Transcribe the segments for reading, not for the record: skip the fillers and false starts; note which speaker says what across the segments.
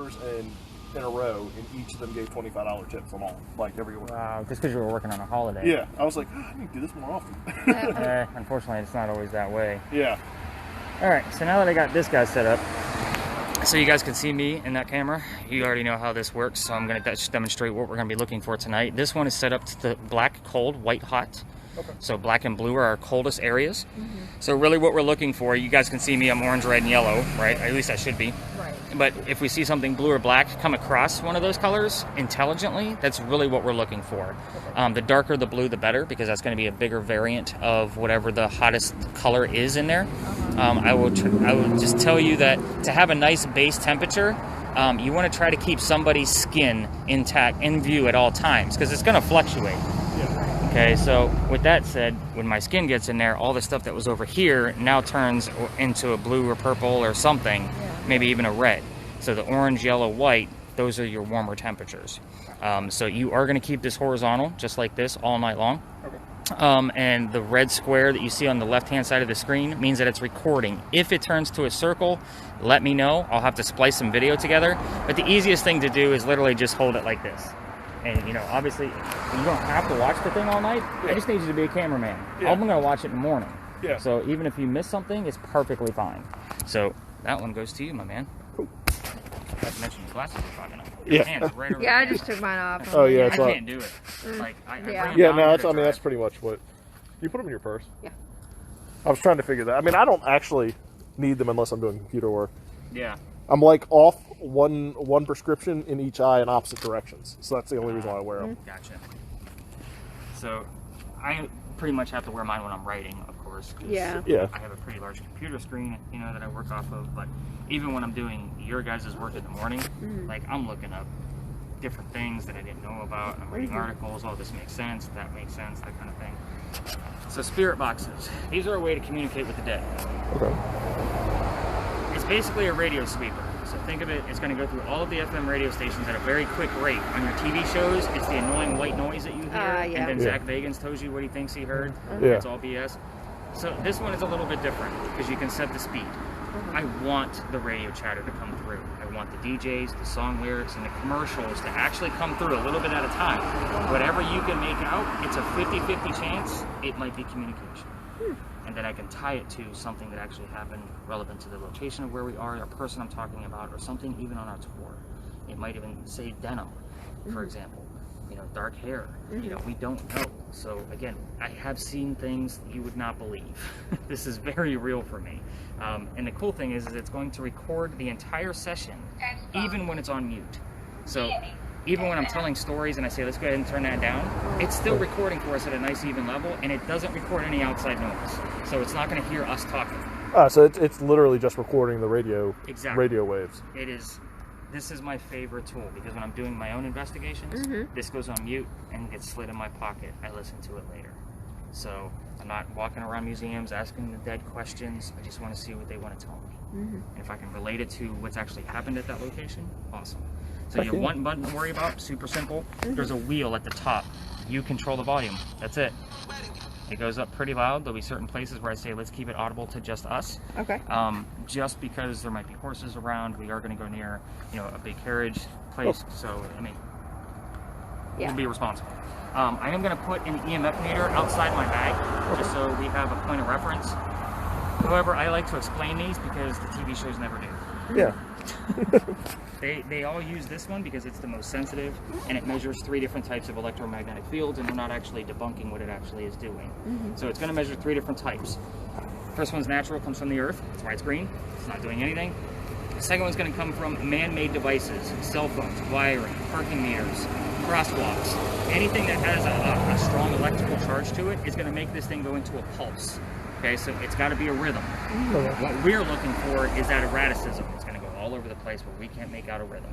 Speaker 1: customers in a row, and each of them gave $25 tips on all, like everywhere.
Speaker 2: Wow, just because you were working on a holiday.
Speaker 1: Yeah, I was like, I need to do this more often.
Speaker 2: Unfortunately, it's not always that way.
Speaker 1: Yeah.
Speaker 2: All right, so now that I got this guy set up, so you guys can see me in that camera, you already know how this works, so I'm going to demonstrate what we're going to be looking for tonight. This one is set up to the black, cold, white, hot. Okay. So black and blue are our coldest areas. Mm-hmm. So really what we're looking for, you guys can see me, I'm orange, red, and yellow, right? At least I should be. Right. But if we see something blue or black come across one of those colors intelligently, that's really what we're looking for. Okay. The darker the blue, the better, because that's going to be a bigger variant of whatever the hottest color is in there. I will just tell you that to have a nice base temperature, you want to try to keep somebody's skin intact in view at all times, because it's going to fluctuate. Okay, so with that said, when my skin gets in there, all the stuff that was over here now turns into a blue or purple or something, maybe even a red. So the orange, yellow, white, those are your warmer temperatures. So you are going to keep this horizontal, just like this, all night long. Okay. And the red square that you see on the left-hand side of the screen means that it's recording. If it turns to a circle, let me know. I'll have to splice some video together. But the easiest thing to do is literally just hold it like this. And, you know, obviously, you don't have to watch the thing all night. Yeah. I just need you to be a cameraman. Yeah. I'm going to watch it in the morning. Yeah. So even if you miss something, it's perfectly fine. So that one goes to you, my man. Cool. I have to mention your glasses are fogging up. Your hand's right over
Speaker 3: I just took mine off.
Speaker 1: Oh, yeah.
Speaker 2: I can't do it. Like, I
Speaker 1: that's pretty much what... You put them in your purse? Yeah. I was trying to figure that. I mean, I don't actually need them unless I'm doing computer work.
Speaker 2: Yeah.
Speaker 1: I'm like off one prescription in each eye in opposite directions. So that's the only reason why I wear them.
Speaker 2: Gotcha. So I pretty much have to wear mine when I'm writing, of course.
Speaker 3: Yeah.
Speaker 2: I have a pretty large computer screen, you know, that I work off of. But even when I'm doing your guys' work in the morning, like I'm looking up different things that I didn't know about. And I'm reading articles. Oh, this makes sense. That makes sense. That kind of thing. So spirit boxes. These are a way to communicate with the dead. Okay. It's basically a radio sweeper. So think of it, it's going to go through all of the FM radio stations at a very quick rate. On your TV shows, it's the annoying white noise that you hear, and then Zach Vagans tells you what he thinks he heard. It's all BS. So this one is a little bit different because you can set the speed. I want the radio chatter to come through. I want the DJs, the song lyrics, and the commercials to actually come through a little bit at a time. Whatever you can make out, it's a 50-50 chance it might be communication. And then I can tie it to something that actually happened relevant to the location of where we are, a person I'm talking about, or something even on our tour. It might even say denim, for example. You know, dark hair. You know, we don't know. So again, I have seen things you would not believe. This is very real for me. And the cool thing is it's going to record the entire session, even when it's on mute. So even when I'm telling stories and I say, let's go ahead and turn that down, it's still recording for us at a nice even level, and it doesn't record any outside noise. So it's not going to hear us talking.
Speaker 1: So it's literally just recording the radio waves.
Speaker 2: It is. This is my favorite tool because when I'm doing my own investigations, this goes on mute and gets slid in my pocket. I listen to it later. So I'm not walking around museums asking the dead questions. I just want to see what they want to tell me. And if I can relate it to what's actually happened at that location, awesome. So you have one button to worry about, super simple. There's a wheel at the top. You control the volume. That's it. It goes up pretty loud. There'll be certain places where I say, let's keep it audible to just us. Okay. Just because there might be horses around, we are going to go near, you know, a big carriage place. So, I mean, we'll be responsible. I am going to put an EMF meter outside my bag, just so we have a point of reference. However, I like to explain these because the TV shows never do.
Speaker 1: Yeah.
Speaker 2: They all use this one because it's the most sensitive, and it measures 3 different types of electromagnetic fields, and we're not actually debunking what it actually is doing. So it's going to measure 3 different types. First one's natural, comes from the earth. That's why it's green. It's not doing anything. The second one's going to come from man-made devices, cell phones, wiring, parking meters, crosswalks. Anything that has a strong electrical charge to it is going to make this thing go into a pulse. Okay, so it's got to be a rhythm. What we're looking for is that erraticism. It's going to go all over the place where we can't make out a rhythm.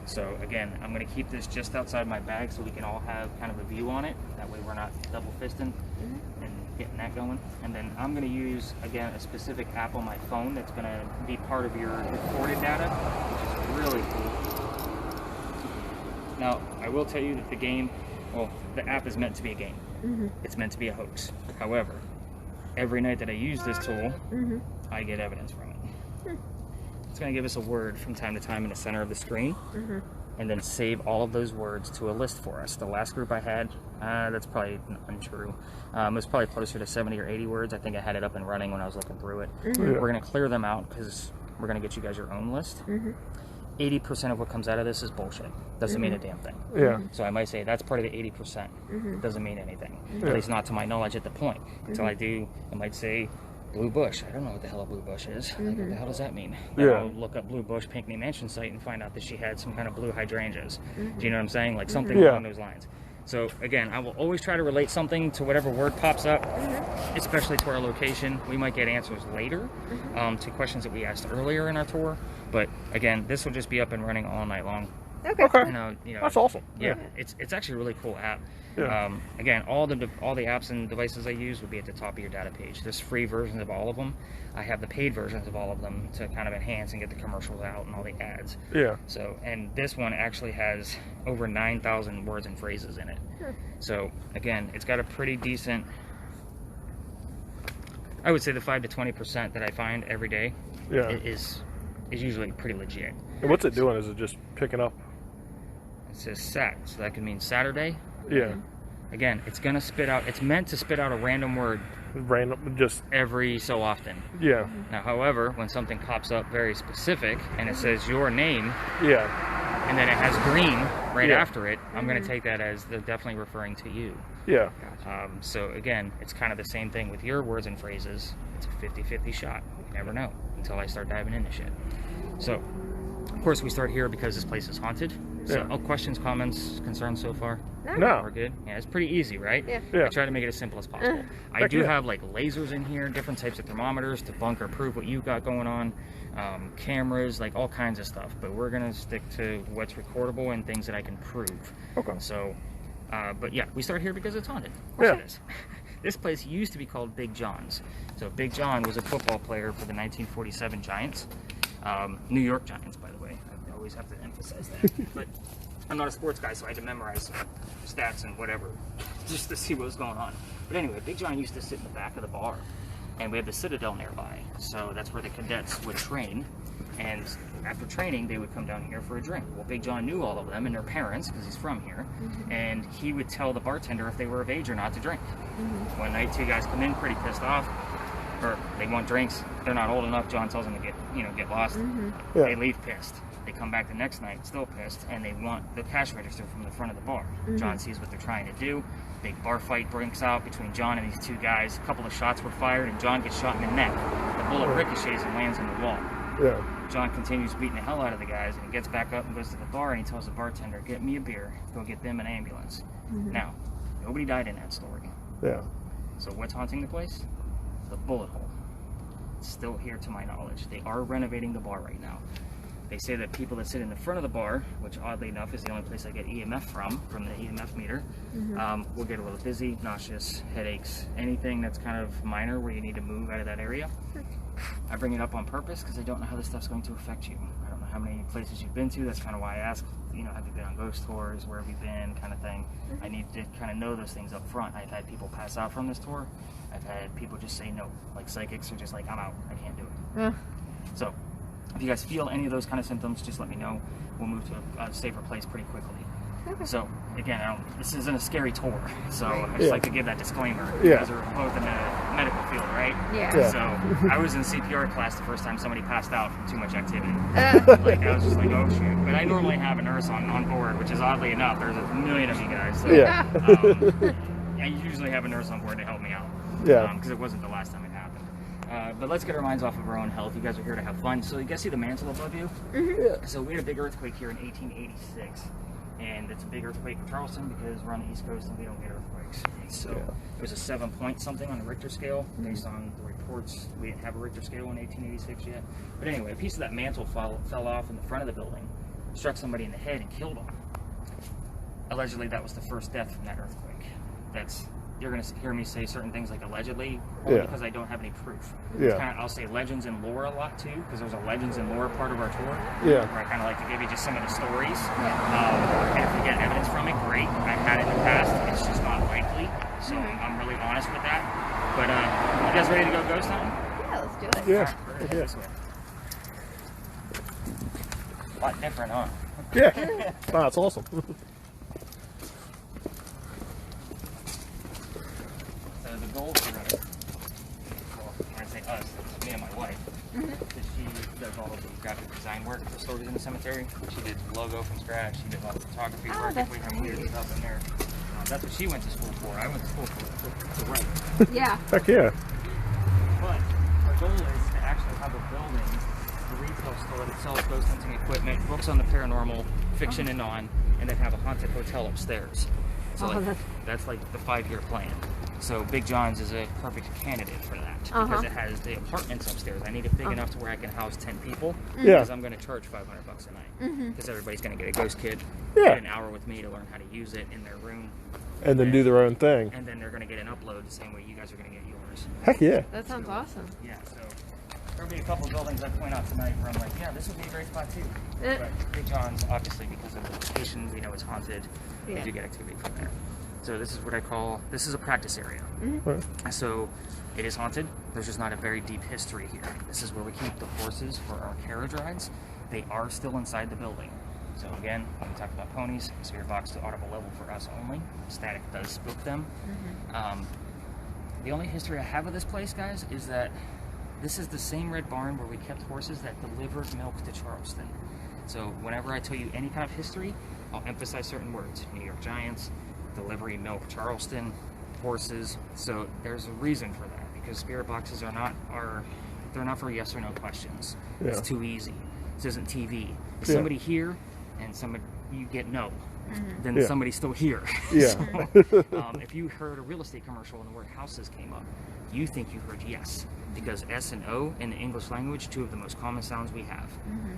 Speaker 2: So again, I'm going to keep this just outside my bag so we can all have kind of a view on it. That way we're not double fisting and getting that going. And then I'm going to use, again, a specific app on my phone that's going to be part of your recorded data, which is really cool. Now, I will tell you that the game, well, the app is meant to be a game. It's meant to be a hoax. However, every night that I use this tool, I get evidence from it. It's going to give us a word from time to time in the center of the screen, and then save all of those words to a list for us. The last group I had, that's probably untrue. It was probably closer to 70 or 80 words. I think I had it up and running when I was looking through it. We're going to clear them out because we're going to get you guys your own list. 80% of what comes out of this is bullshit. Doesn't mean a damn thing.
Speaker 1: Yeah.
Speaker 2: So I might say that's part of the 80%. Doesn't mean anything. At least not to my knowledge at the point. Until I do, I might say blue bush. I don't know what the hell a blue bush is. Like, what the hell does that mean? Then I'll look up blue bush Pinckney Mansion site and find out that she had some kind of blue hydrangeas. Do you know what I'm saying? Like something along those lines. So again, I will always try to relate something to whatever word pops up, especially to our location. We might get answers later to questions that we asked earlier in our tour. But again, this will just be up and running all night long.
Speaker 1: Okay.
Speaker 2: You know,
Speaker 1: That's awesome.
Speaker 2: Yeah, it's actually a really cool app.
Speaker 1: Yeah.
Speaker 2: Again, all the apps and devices I use will be at the top of your data page. There's free versions of all of them. I have the paid versions of all of them to kind of enhance and get the commercials out and all the ads.
Speaker 1: Yeah.
Speaker 2: So, and this one actually has over 9,000 words and phrases in it. So again, it's got a pretty decent, I would say the 5 to 20% that I find every day is usually pretty legit.
Speaker 1: And what's it doing? Is it just picking up?
Speaker 2: It says Sat, so that could mean Saturday.
Speaker 1: Yeah.
Speaker 2: Again, it's gonna spit out. It's meant to spit out a random word
Speaker 1: Random, just
Speaker 2: every so often.
Speaker 1: yeah.
Speaker 2: Now, however, when something pops up very specific and it says your name,
Speaker 1: Yeah.
Speaker 2: and then it has green right after it, I'm gonna take that as they're definitely referring to you.
Speaker 1: Yeah.
Speaker 2: So again, it's kind of the same thing with your words and phrases. It's a 50-50 shot. You never know until I start diving into shit. So, of course, we start here because this place is haunted. So, questions, comments, concerns so far?
Speaker 1: No.
Speaker 2: We're good? Yeah, it's pretty easy, right?
Speaker 1: Yeah.
Speaker 2: I try to make it as simple as possible. I do have like lasers in here, different types of thermometers to bunker proof what you've got going on, cameras, like all kinds of stuff. But we're going to stick to what's recordable and things that I can prove.
Speaker 1: Okay.
Speaker 2: So, but yeah, we start here because it's haunted. Of course it is. This place used to be called Big John's. So Big John was a football player for the 1947 Giants. New York Giants, by the way. I always have to emphasize that. But I'm not a sports guy, so I had to memorize some stats and whatever just to see what was going on. But anyway, Big John used to sit in the back of the bar, and we had the Citadel nearby. So that's where the cadets would train. And after training, they would come down here for a drink. Well, Big John knew all of them and their parents, because he's from here, and he would tell the bartender if they were of age or not to drink. One night, two guys come in pretty pissed off, or they want drinks. They're not old enough. John tells them to get lost. They leave pissed. They come back the next night, still pissed, and they want the cash register from the front of the bar. John sees what they're trying to do. Big bar fight breaks out between John and these two guys. A couple of shots were fired, and John gets shot in the neck. The bullet ricochets and lands in the wall. John continues beating the hell out of the guys, and he gets back up and goes to the bar, and he tells the bartender, "Get me a beer, go get them an ambulance." Now, nobody died in that story. So what's haunting the place? The bullet hole. It's still here to my knowledge. They are renovating the bar right now. They say that people that sit in the front of the bar, which oddly enough is the only place I get EMF from the EMF meter, will get a little dizzy, nauseous, headaches, anything that's kind of minor where you need to move out of that area. I bring it up on purpose because I don't know how this stuff's going to affect you. I don't know how many places you've been to. That's kind of why I ask, have you been on ghost tours? Where have you been? Kind of thing. I need to kind of know those things up front. I've had people pass out from this tour. I've had people just say no. Like psychics are just like, I'm out. I can't do it. So if you guys feel any of those kind of symptoms, just let me know. We'll move to a safer place pretty quickly. So again, this isn't a scary tour, so I just like to give that disclaimer. You guys are both in the medical field, right? So I was in CPR class the first time somebody passed out from too much activity. Like I was just like, oh shoot. But I normally have a nurse on board, which is oddly enough, there's a million of you guys. So, I usually have a nurse on board to help me out. Because it wasn't the last time it happened. But let's get our minds off of our own health. You guys are here to have fun. So you guys see the mantle above you? So we had a big earthquake here in 1886. And it's a big earthquake in Charleston because we're on the East Coast and we don't get earthquakes. So it was a 7 point something on the Richter scale based on the reports. We didn't have a Richter scale in 1886 yet. But anyway, a piece of that mantle fell off in the front of the building, struck somebody in the head and killed them. Allegedly, that was the first death from that earthquake. You're going to hear me say certain things like allegedly, only because I don't have any proof. I'll say legends and lore a lot too, because there's a legends and lore part of our tour. Where I kind of like to give you just some of the stories. And if we get evidence from it, great. I've had it in the past. It's just not likely. So I'm really honest with that. But you guys ready to go ghost hunting?
Speaker 3: Yeah, let's do it.
Speaker 2: All right, we're gonna head this way. A lot different, huh?
Speaker 1: Yeah. Wow, that's awesome.
Speaker 2: So the goal for us, well, when I say us, it's me and my wife, because she does all of the graphic design work for Stories in the Cemetery. She did logo from scratch. She did a lot of photography work.
Speaker 3: That's
Speaker 2: We have weird stuff in there. That's what she went to school for. I went to school to write.
Speaker 3: Yeah.
Speaker 1: Heck yeah.
Speaker 2: But our goal is to actually have a building, a retail store that sells ghost hunting equipment, books on the paranormal, fiction and non, and then have a haunted hotel upstairs. So that's like the 5-year plan. So Big John's is a perfect candidate for that because it has the apartments upstairs. I need it big enough to where I can house 10 people because I'm going to charge $500 a night because everybody's going to get a ghost kit, get an hour with me to learn how to use it in their room.
Speaker 1: And then do their own thing.
Speaker 2: And then they're going to get an upload the same way you guys are going to get yours.
Speaker 1: Heck yeah.
Speaker 3: That sounds awesome.
Speaker 2: Yeah, so there'll be a couple buildings I point out tonight where I'm like, yeah, this would be a great spot too. But Big John's, obviously, because of the location, we know it's haunted. We do get activity from there. So this is what I call, this is a practice area. So it is haunted. There's just not a very deep history here. This is where we keep the horses for our carriage rides. They are still inside the building. So again, when we talk about ponies, spirit box to audible level for us only. Static does spook them. The only history I have of this place, guys, is that this is the same red barn where we kept horses that delivered milk to Charleston. So whenever I tell you any kind of history, I'll emphasize certain words. New York Giants, delivery milk Charleston, horses. So there's a reason for that because spirit boxes are not they're not for yes or no questions. It's too easy. This isn't TV. If somebody here and somebody you get no, then somebody's still here. So, if you heard a real estate commercial and the word houses came up, you think you heard yes because S and O in the English language, 2 of the most common sounds we have.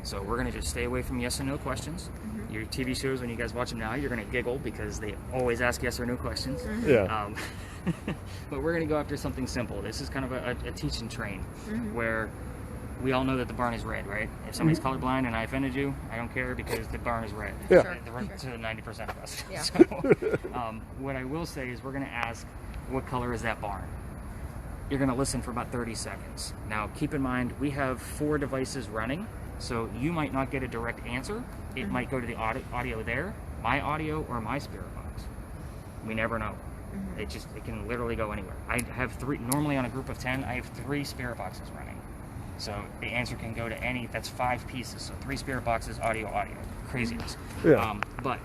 Speaker 2: So we're going to just stay away from yes and no questions. Your TV shows, when you guys watch them now, you're going to giggle because they always ask yes or no questions. But we're going to go after something simple. This is kind of a teach and train where we all know that the barn is red, right? If somebody's colorblind and I offended you, I don't care because the barn is red. To 90% of us. So, what I will say is we're going to ask, what color is that barn? You're going to listen for about 30 seconds. Now, keep in mind, we have 4 devices running, so you might not get a direct answer. It might go to the audio there, my audio, or my spirit box. We never know. It can literally go anywhere. I have 3, normally on a group of 10, I have 3 spirit boxes running. So the answer can go to any, that's 5 pieces. So 3 spirit boxes, audio. Craziness. But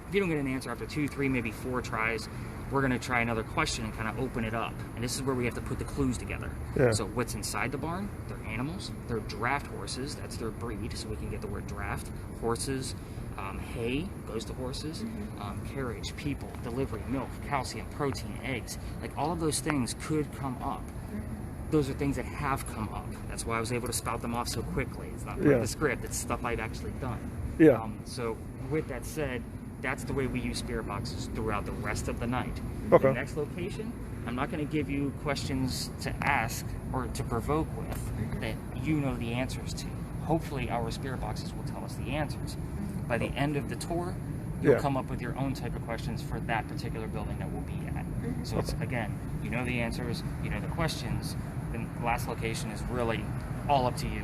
Speaker 2: if you don't get an answer after 2, 3, maybe 4 tries, we're going to try another question and kind of open it up. And this is where we have to put the clues together. So what's inside the barn? They're animals. They're draft horses. That's their breed, so we can get the word draft. Horses, hay goes to horses, carriage, people, delivery, milk, calcium, protein, eggs. Like all of those things could come up. Those are things that have come up. That's why I was able to spout them off so quickly. It's not part of the script. It's stuff I've actually done. So with that said, that's the way we use spirit boxes throughout the rest of the night. The next location, I'm not going to give you questions to ask or to provoke with that you know the answers to. Hopefully our spirit boxes will tell us the answers. By the end of the tour, you'll come up with your own type of questions for that particular building that we'll be at. So it's, again, you know the answers, you know the questions. The last location is really all up to you.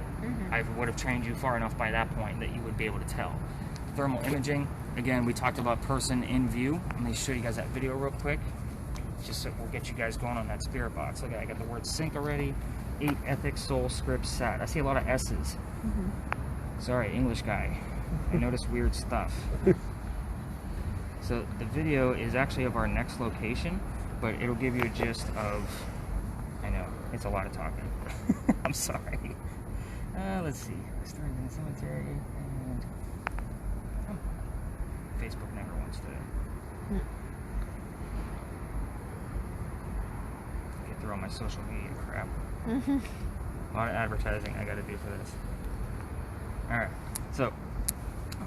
Speaker 2: I would have trained you far enough by that point that you would be able to tell. Thermal imaging, again, we talked about person in view. Let me show you guys that video real quick, just so we'll get you guys going on that spirit box. Look, I got the word sync already. 8, ethics, soul, script, sat. I see a lot of S's. Sorry, English guy. I noticed weird stuff. So the video is actually of our next location, but it'll give you a gist of, I know, it's a lot of talking. I'm sorry. Let's see. I started in the cemetery and Facebook never wants to get through all my social media crap. A lot of advertising I gotta do for this. Alright, so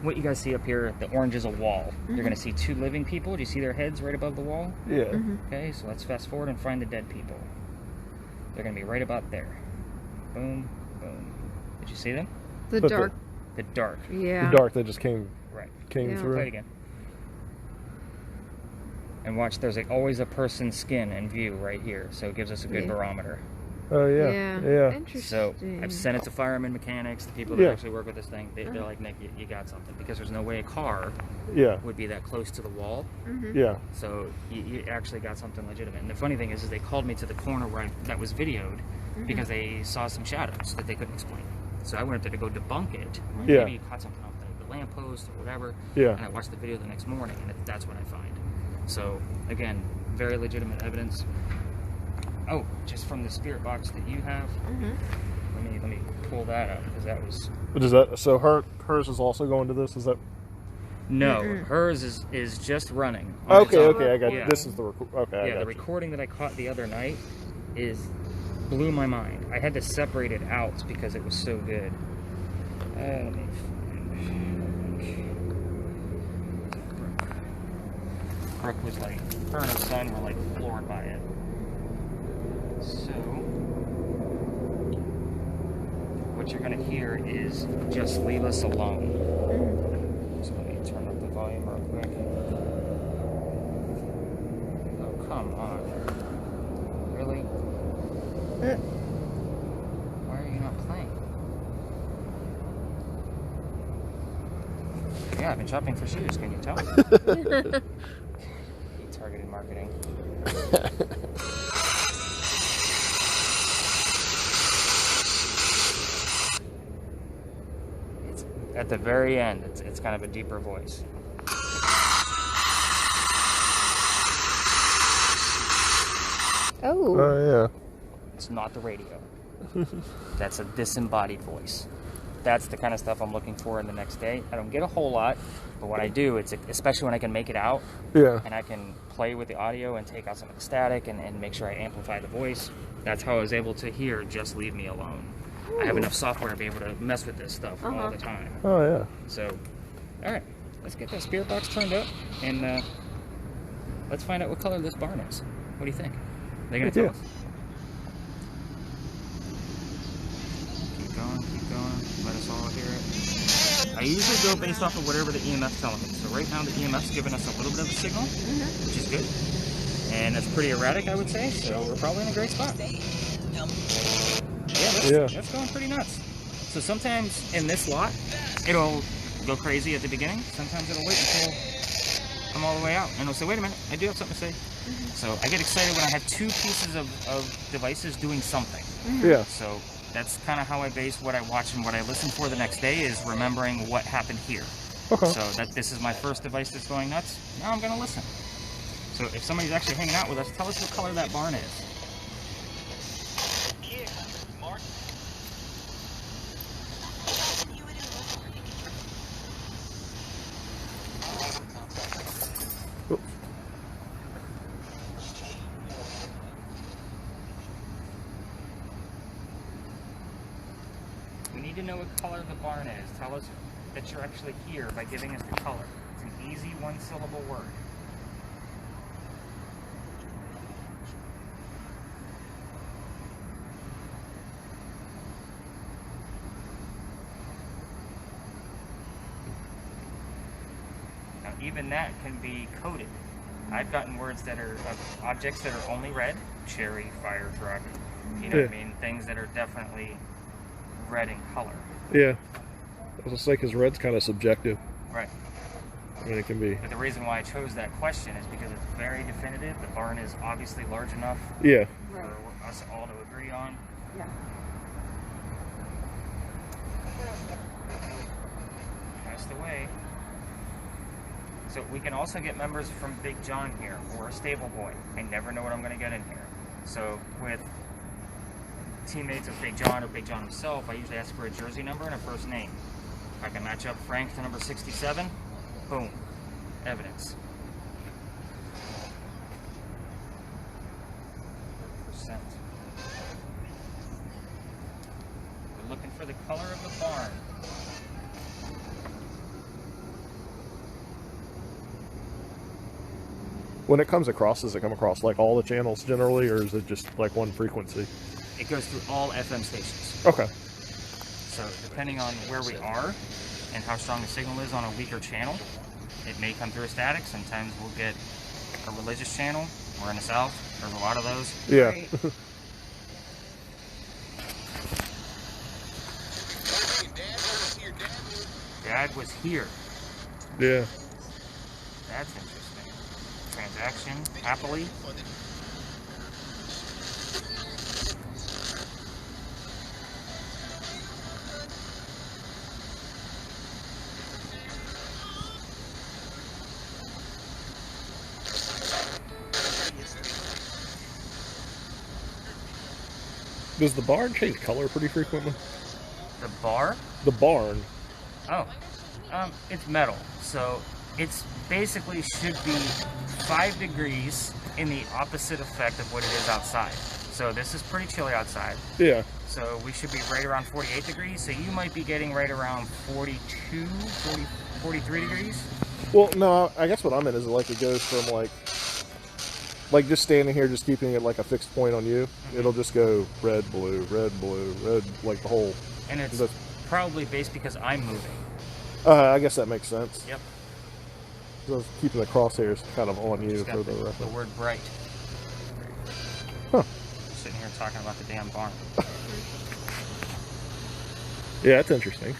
Speaker 2: what you guys see up here, the orange is a wall. You're going to see 2 living people. Do you see their heads right above the wall? Okay, so let's fast forward and find the dead people. They're going to be right about there. Boom, boom. Did you see them?
Speaker 3: The dark.
Speaker 2: The dark.
Speaker 3: Yeah.
Speaker 1: The dark that just came
Speaker 3: Yeah.
Speaker 1: through.
Speaker 2: Play it again. And watch, there's always a person's skin in view right here, so it gives us a good barometer.
Speaker 1: Oh yeah. Yeah.
Speaker 3: Interesting.
Speaker 2: So I've sent it to firemen, mechanics, the people that actually work with this thing. They're like, Nick, you got something, because there's no way a car would be that close to the wall.
Speaker 1: Yeah.
Speaker 2: So you actually got something legitimate. And the funny thing is they called me to the corner where that was videoed because they saw some shadows that they couldn't explain. So I went up there to go debunk it. Maybe you caught something off the lamppost or whatever.
Speaker 1: Yeah.
Speaker 2: And I watched the video the next morning, and that's what I find. So again, very legitimate evidence. Oh, just from the spirit box that you have. Let me pull that up, because that was.
Speaker 1: But is that so? Hers is also going to this? Is that?
Speaker 2: No, hers is just running.
Speaker 1: Okay, I got
Speaker 2: yeah.
Speaker 1: this. Is the okay?
Speaker 2: Yeah, the recording that I caught the other night blew my mind. I had to separate it out because it was so good. Let me Brooke was like, her and her son were like floored by it. So, what you're going to hear is "Just Leave Us Alone." So let me turn up the volume real quick. Oh, come on. Really? Why are you not playing? Yeah, I've been shopping for shoes, can you tell? Targeted marketing. It's at the very end, it's kind of a deeper voice.
Speaker 3: Oh.
Speaker 1: yeah.
Speaker 2: It's not the radio. That's a disembodied voice. That's the kind of stuff I'm looking for in the next day. I don't get a whole lot, but what I do, it's especially when I can make it out, and I can play with the audio and take out some of the static and make sure I amplify the voice. That's how I was able to hear "Just Leave Me Alone." I have enough software to be able to mess with this stuff all the time.
Speaker 1: Oh yeah.
Speaker 2: So, all right, let's get that spirit box turned up, and let's find out what color this barn is. What do you think? Are they gonna tell us? Keep going. Let us all hear it. I usually go based off of whatever the EMF's telling me. So right now the EMF's giving us a little bit of a signal, which is good. And that's pretty erratic, I would say, so we're probably in a great spot. Yeah, that's going pretty nuts. So sometimes in this lot, it'll go crazy at the beginning. Sometimes it'll wait until I'm all the way out. And it'll say, wait a minute, I do have something to say. So I get excited when I have two pieces of devices doing something.
Speaker 1: Yeah.
Speaker 2: So that's kind of how I base what I watch and what I listen for the next day, is remembering what happened here.
Speaker 1: Okay.
Speaker 2: So that this is my first device that's going nuts. Now I'm going to listen. So if somebody's actually hanging out with us, tell us what color that barn is. We need to know what color the barn is. Tell us that you're actually here by giving us the color. It's an easy one-syllable word. Now, even that can be coded. I've gotten words that are objects that are only red: cherry, fire truck. You know what I mean? Things that are definitely red in color.
Speaker 1: Yeah. I was just like, because red's kind of subjective.
Speaker 2: Right.
Speaker 1: I mean, it can be.
Speaker 2: But the reason why I chose that question is because it's very definitive. The barn is obviously large enough
Speaker 1: Yeah.
Speaker 2: for us all to agree on.
Speaker 3: Yeah.
Speaker 2: Passed away. So we can also get members from Big John here, or a stable boy. I never know what I'm going to get in here. So with teammates of Big John or Big John himself, I usually ask for a jersey number and a first name. If I can match up Frank to number 67, boom, evidence. %. We're looking for the color of the barn.
Speaker 1: When it comes across, does it come across like all the channels generally, or is it just like one frequency?
Speaker 2: It goes through all FM stations.
Speaker 1: Okay.
Speaker 2: So depending on where we are and how strong the signal is on a weaker channel, it may come through a static. Sometimes we'll get a religious channel. We're in the South. There's a lot of those.
Speaker 1: Yeah.
Speaker 3: Right.
Speaker 2: Brad was here.
Speaker 1: Yeah.
Speaker 2: That's interesting. Transaction, happily.
Speaker 1: Does the barn change color pretty frequently?
Speaker 2: The bar?
Speaker 1: The barn.
Speaker 2: Oh, it's metal, so it's basically should be 5 degrees in the opposite effect of what it is outside. So this is pretty chilly outside.
Speaker 1: Yeah.
Speaker 2: So we should be right around 48 degrees. So you might be getting right around 42, 40, 43 degrees.
Speaker 1: Well, no, I guess what I meant is like it goes from like just standing here, just keeping it like a fixed point on you. It'll just go red, blue, like the whole.
Speaker 2: And it's probably based because I'm moving.
Speaker 1: I guess that makes sense.
Speaker 2: Yep.
Speaker 1: So keeping the crosshairs kind of on you
Speaker 2: It's got
Speaker 1: for the
Speaker 2: the
Speaker 1: reference.
Speaker 2: word bright.
Speaker 1: Huh.
Speaker 2: Sitting here talking about the damn barn.
Speaker 1: Yeah, that's interesting.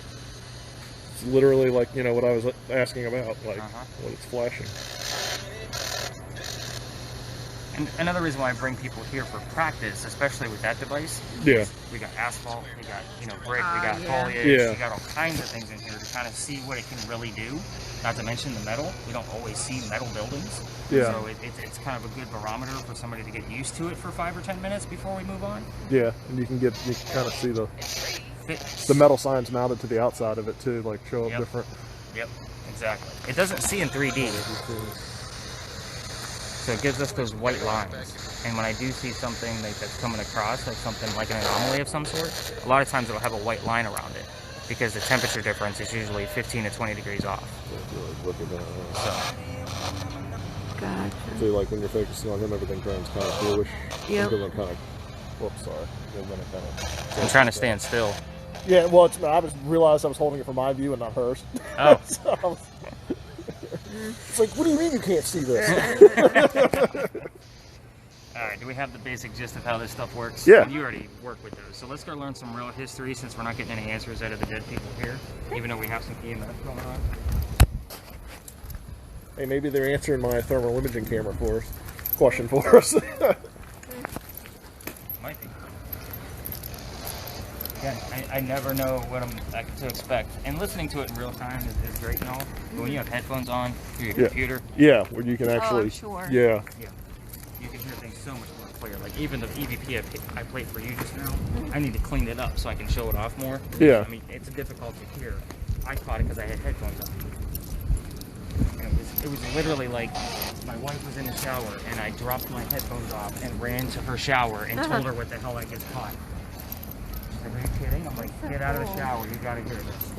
Speaker 1: It's literally like, you know, what I was asking about, like when it's flashing.
Speaker 2: And another reason why I bring people here for practice, especially with that device,
Speaker 1: Yeah.
Speaker 2: we got asphalt, we got, you know, brick, we got foliage,
Speaker 1: Yeah.
Speaker 2: we got all kinds of things in here to kind of see what it can really do. Not to mention the metal. We don't always see metal buildings.
Speaker 1: Yeah.
Speaker 2: So it's kind of a good barometer for somebody to get used to it for 5 or 10 minutes before we move on.
Speaker 1: Yeah, and you can kind of see the
Speaker 2: Fits.
Speaker 1: metal signs mounted to the outside of it too, like show up
Speaker 2: Yep.
Speaker 1: different.
Speaker 2: Yep, exactly. It doesn't see in 3D. So it gives us those white lines. And when I do see something that's coming across, like something like an anomaly of some sort, a lot of times it'll have a white line around it because the temperature difference is usually 15 to 20 degrees off. So,
Speaker 3: Gotcha.
Speaker 1: See, like when you're focusing on them, everything turns kind of bluish.
Speaker 3: Yep.
Speaker 1: And then it kind of, whoops, sorry. And then it kind of,
Speaker 2: I'm trying to stand still.
Speaker 1: yeah, well, I realized I was holding it for my view and not hers.
Speaker 2: Oh.
Speaker 1: So it's like, what do you mean you can't see this?
Speaker 2: All right, do we have the basic gist of how this stuff works?
Speaker 1: Yeah.
Speaker 2: You already work with those. So let's go learn some real history since we're not getting any answers out of the dead people here, even though we have some EMF going on.
Speaker 1: Hey, maybe they're answering my thermal imaging camera question for us.
Speaker 2: Might be. Again, I never know what I'm to expect. And listening to it in real time is great and all. But when you have headphones on through your computer,
Speaker 1: Yeah, where you can actually.
Speaker 3: I'm sure.
Speaker 1: Yeah.
Speaker 2: yeah, you can hear things so much more clear. Like even the EVP I played for you just now, I need to clean it up so I can show it off more.
Speaker 1: Yeah.
Speaker 2: I mean, it's difficult to hear. I caught it because I had headphones on. And it was literally like my wife was in the shower and I dropped my headphones off and ran to her shower and told her what the hell I just caught. Are you kidding? I'm like, get out of the shower. You gotta hear this.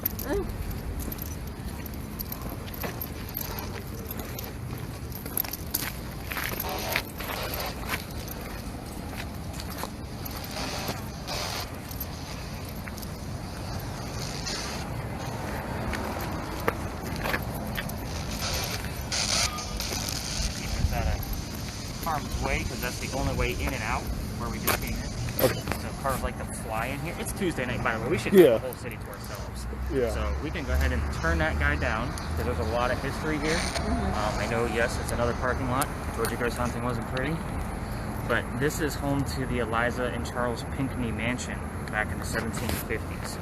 Speaker 2: Harm's way because that's the only way in and out where we just came in.
Speaker 1: Okay.
Speaker 2: So cars like to fly in here. It's Tuesday night, by the way. We should
Speaker 1: Yeah.
Speaker 2: have the whole city to ourselves.
Speaker 1: Yeah.
Speaker 2: So we can go ahead and turn that guy down because there's a lot of history here. I know, yes, it's another parking lot. Georgia Ghost Hunting wasn't pretty. But this is home to the Eliza and Charles Pinckney mansion back in the 1750s.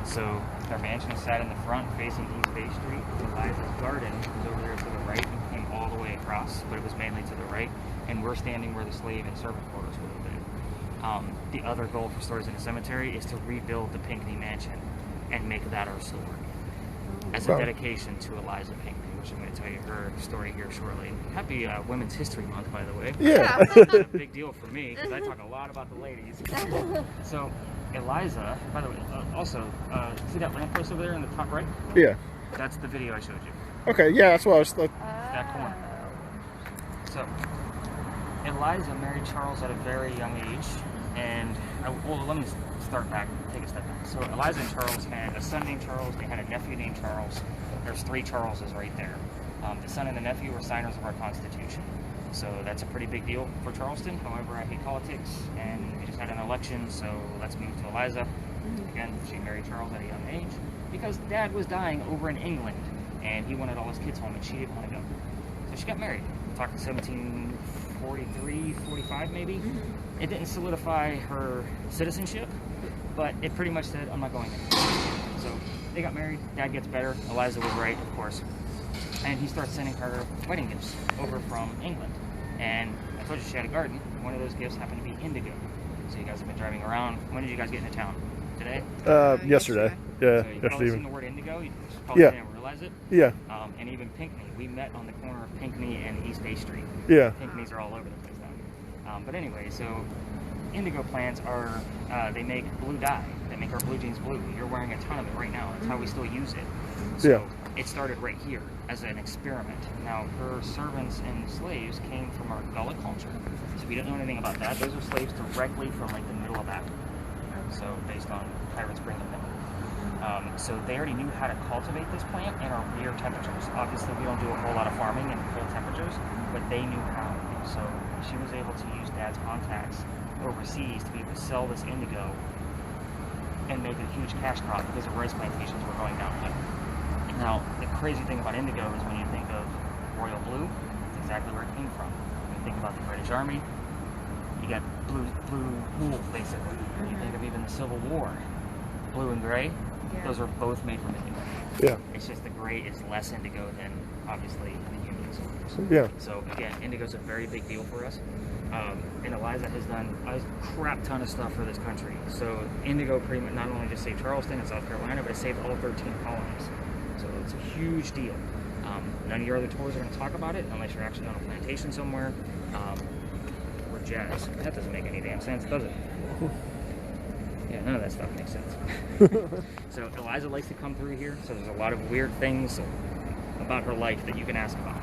Speaker 2: So their mansion sat in the front facing East Bay Street. Eliza's garden was over there to the right and came all the way across, but it was mainly to the right. And we're standing where the slave and servant quarters would have been. The other goal for Stories in the Cemetery is to rebuild the Pinckney mansion and make that our story. As a dedication to Eliza Pinckney, which I'm going to tell you her story here shortly. Happy Women's History Month, by the way.
Speaker 1: Yeah.
Speaker 2: It's a big deal for me because I talk a lot about the ladies. So, Eliza, by the way, also, see that lamppost over there in the top right?
Speaker 1: Yeah.
Speaker 2: That's the video I showed you.
Speaker 1: Okay, yeah, that's what I was
Speaker 2: That corner. So, Eliza married Charles at a very young age, and well, let me start back, take a step back. So Eliza and Charles had a son named Charles, they had a nephew named Charles. There's 3 Charleses right there. The son and the nephew were signers of our Constitution. So that's a pretty big deal for Charleston. However, I hate politics, and we just had an election, so let's move to Eliza. Again, she married Charles at a young age. because Dad was dying over in England, and he wanted all his kids home, and she didn't want to go. So she got married. We're talking 1743, 45 maybe.
Speaker 3: Mm-hmm.
Speaker 2: It didn't solidify her citizenship, but it pretty much said, I'm not going there. So they got married. Dad gets better. Eliza was right, of course. And he starts sending her wedding gifts over from England. And I told you she had a garden. One of those gifts happened to be indigo. So you guys have been driving around. When did you guys get into town? Today?
Speaker 1: Yesterday. Yeah,
Speaker 2: So you've
Speaker 1: yesterday
Speaker 2: probably
Speaker 1: evening.
Speaker 2: seen the word indigo. You just probably
Speaker 1: Yeah.
Speaker 2: didn't realize it.
Speaker 1: Yeah,
Speaker 2: And even Pinckney. We met on the corner of Pinckney and East A Street.
Speaker 1: yeah.
Speaker 2: Pinckneys are all over the place now. But anyway, so indigo plants are, they make blue dye. They make our blue jeans blue. You're wearing a ton of it right now. That's how we still use it. So
Speaker 1: Yeah.
Speaker 2: it started right here as an experiment. Now, her servants and slaves came from our Gullah culture. So we don't know anything about that. Those are slaves directly from like the middle of Africa. So based on pirates bringing them. So they already knew how to cultivate this plant in our rear temperatures. Obviously, we don't do a whole lot of farming in cold temperatures, but they knew how. So she was able to use Dad's contacts overseas to be able to sell this indigo and make a huge cash crop because the rice plantations were going downhill. Now, the crazy thing about indigo is when you think of royal blue, it's exactly where it came from. When you think about the British Army, you got blue wool, basically. When you think of even the Civil War, blue and gray, those are both made from indigo.
Speaker 1: Yeah.
Speaker 2: It's just the gray is less indigo than, obviously, the Union soldiers.
Speaker 1: Yeah.
Speaker 2: So, again, indigo is a very big deal for us. And Eliza has done a crap ton of stuff for this country. So, indigo pretty much not only just saved Charleston and South Carolina, but it saved all 13 colonies. So, it's a huge deal. None of your other tours are going to talk about it unless you're actually on a plantation somewhere. Or jazz. That doesn't make any damn sense, does it? Yeah, none of that stuff makes sense. So Eliza likes to come through here, so there's a lot of weird things about her life that you can ask about.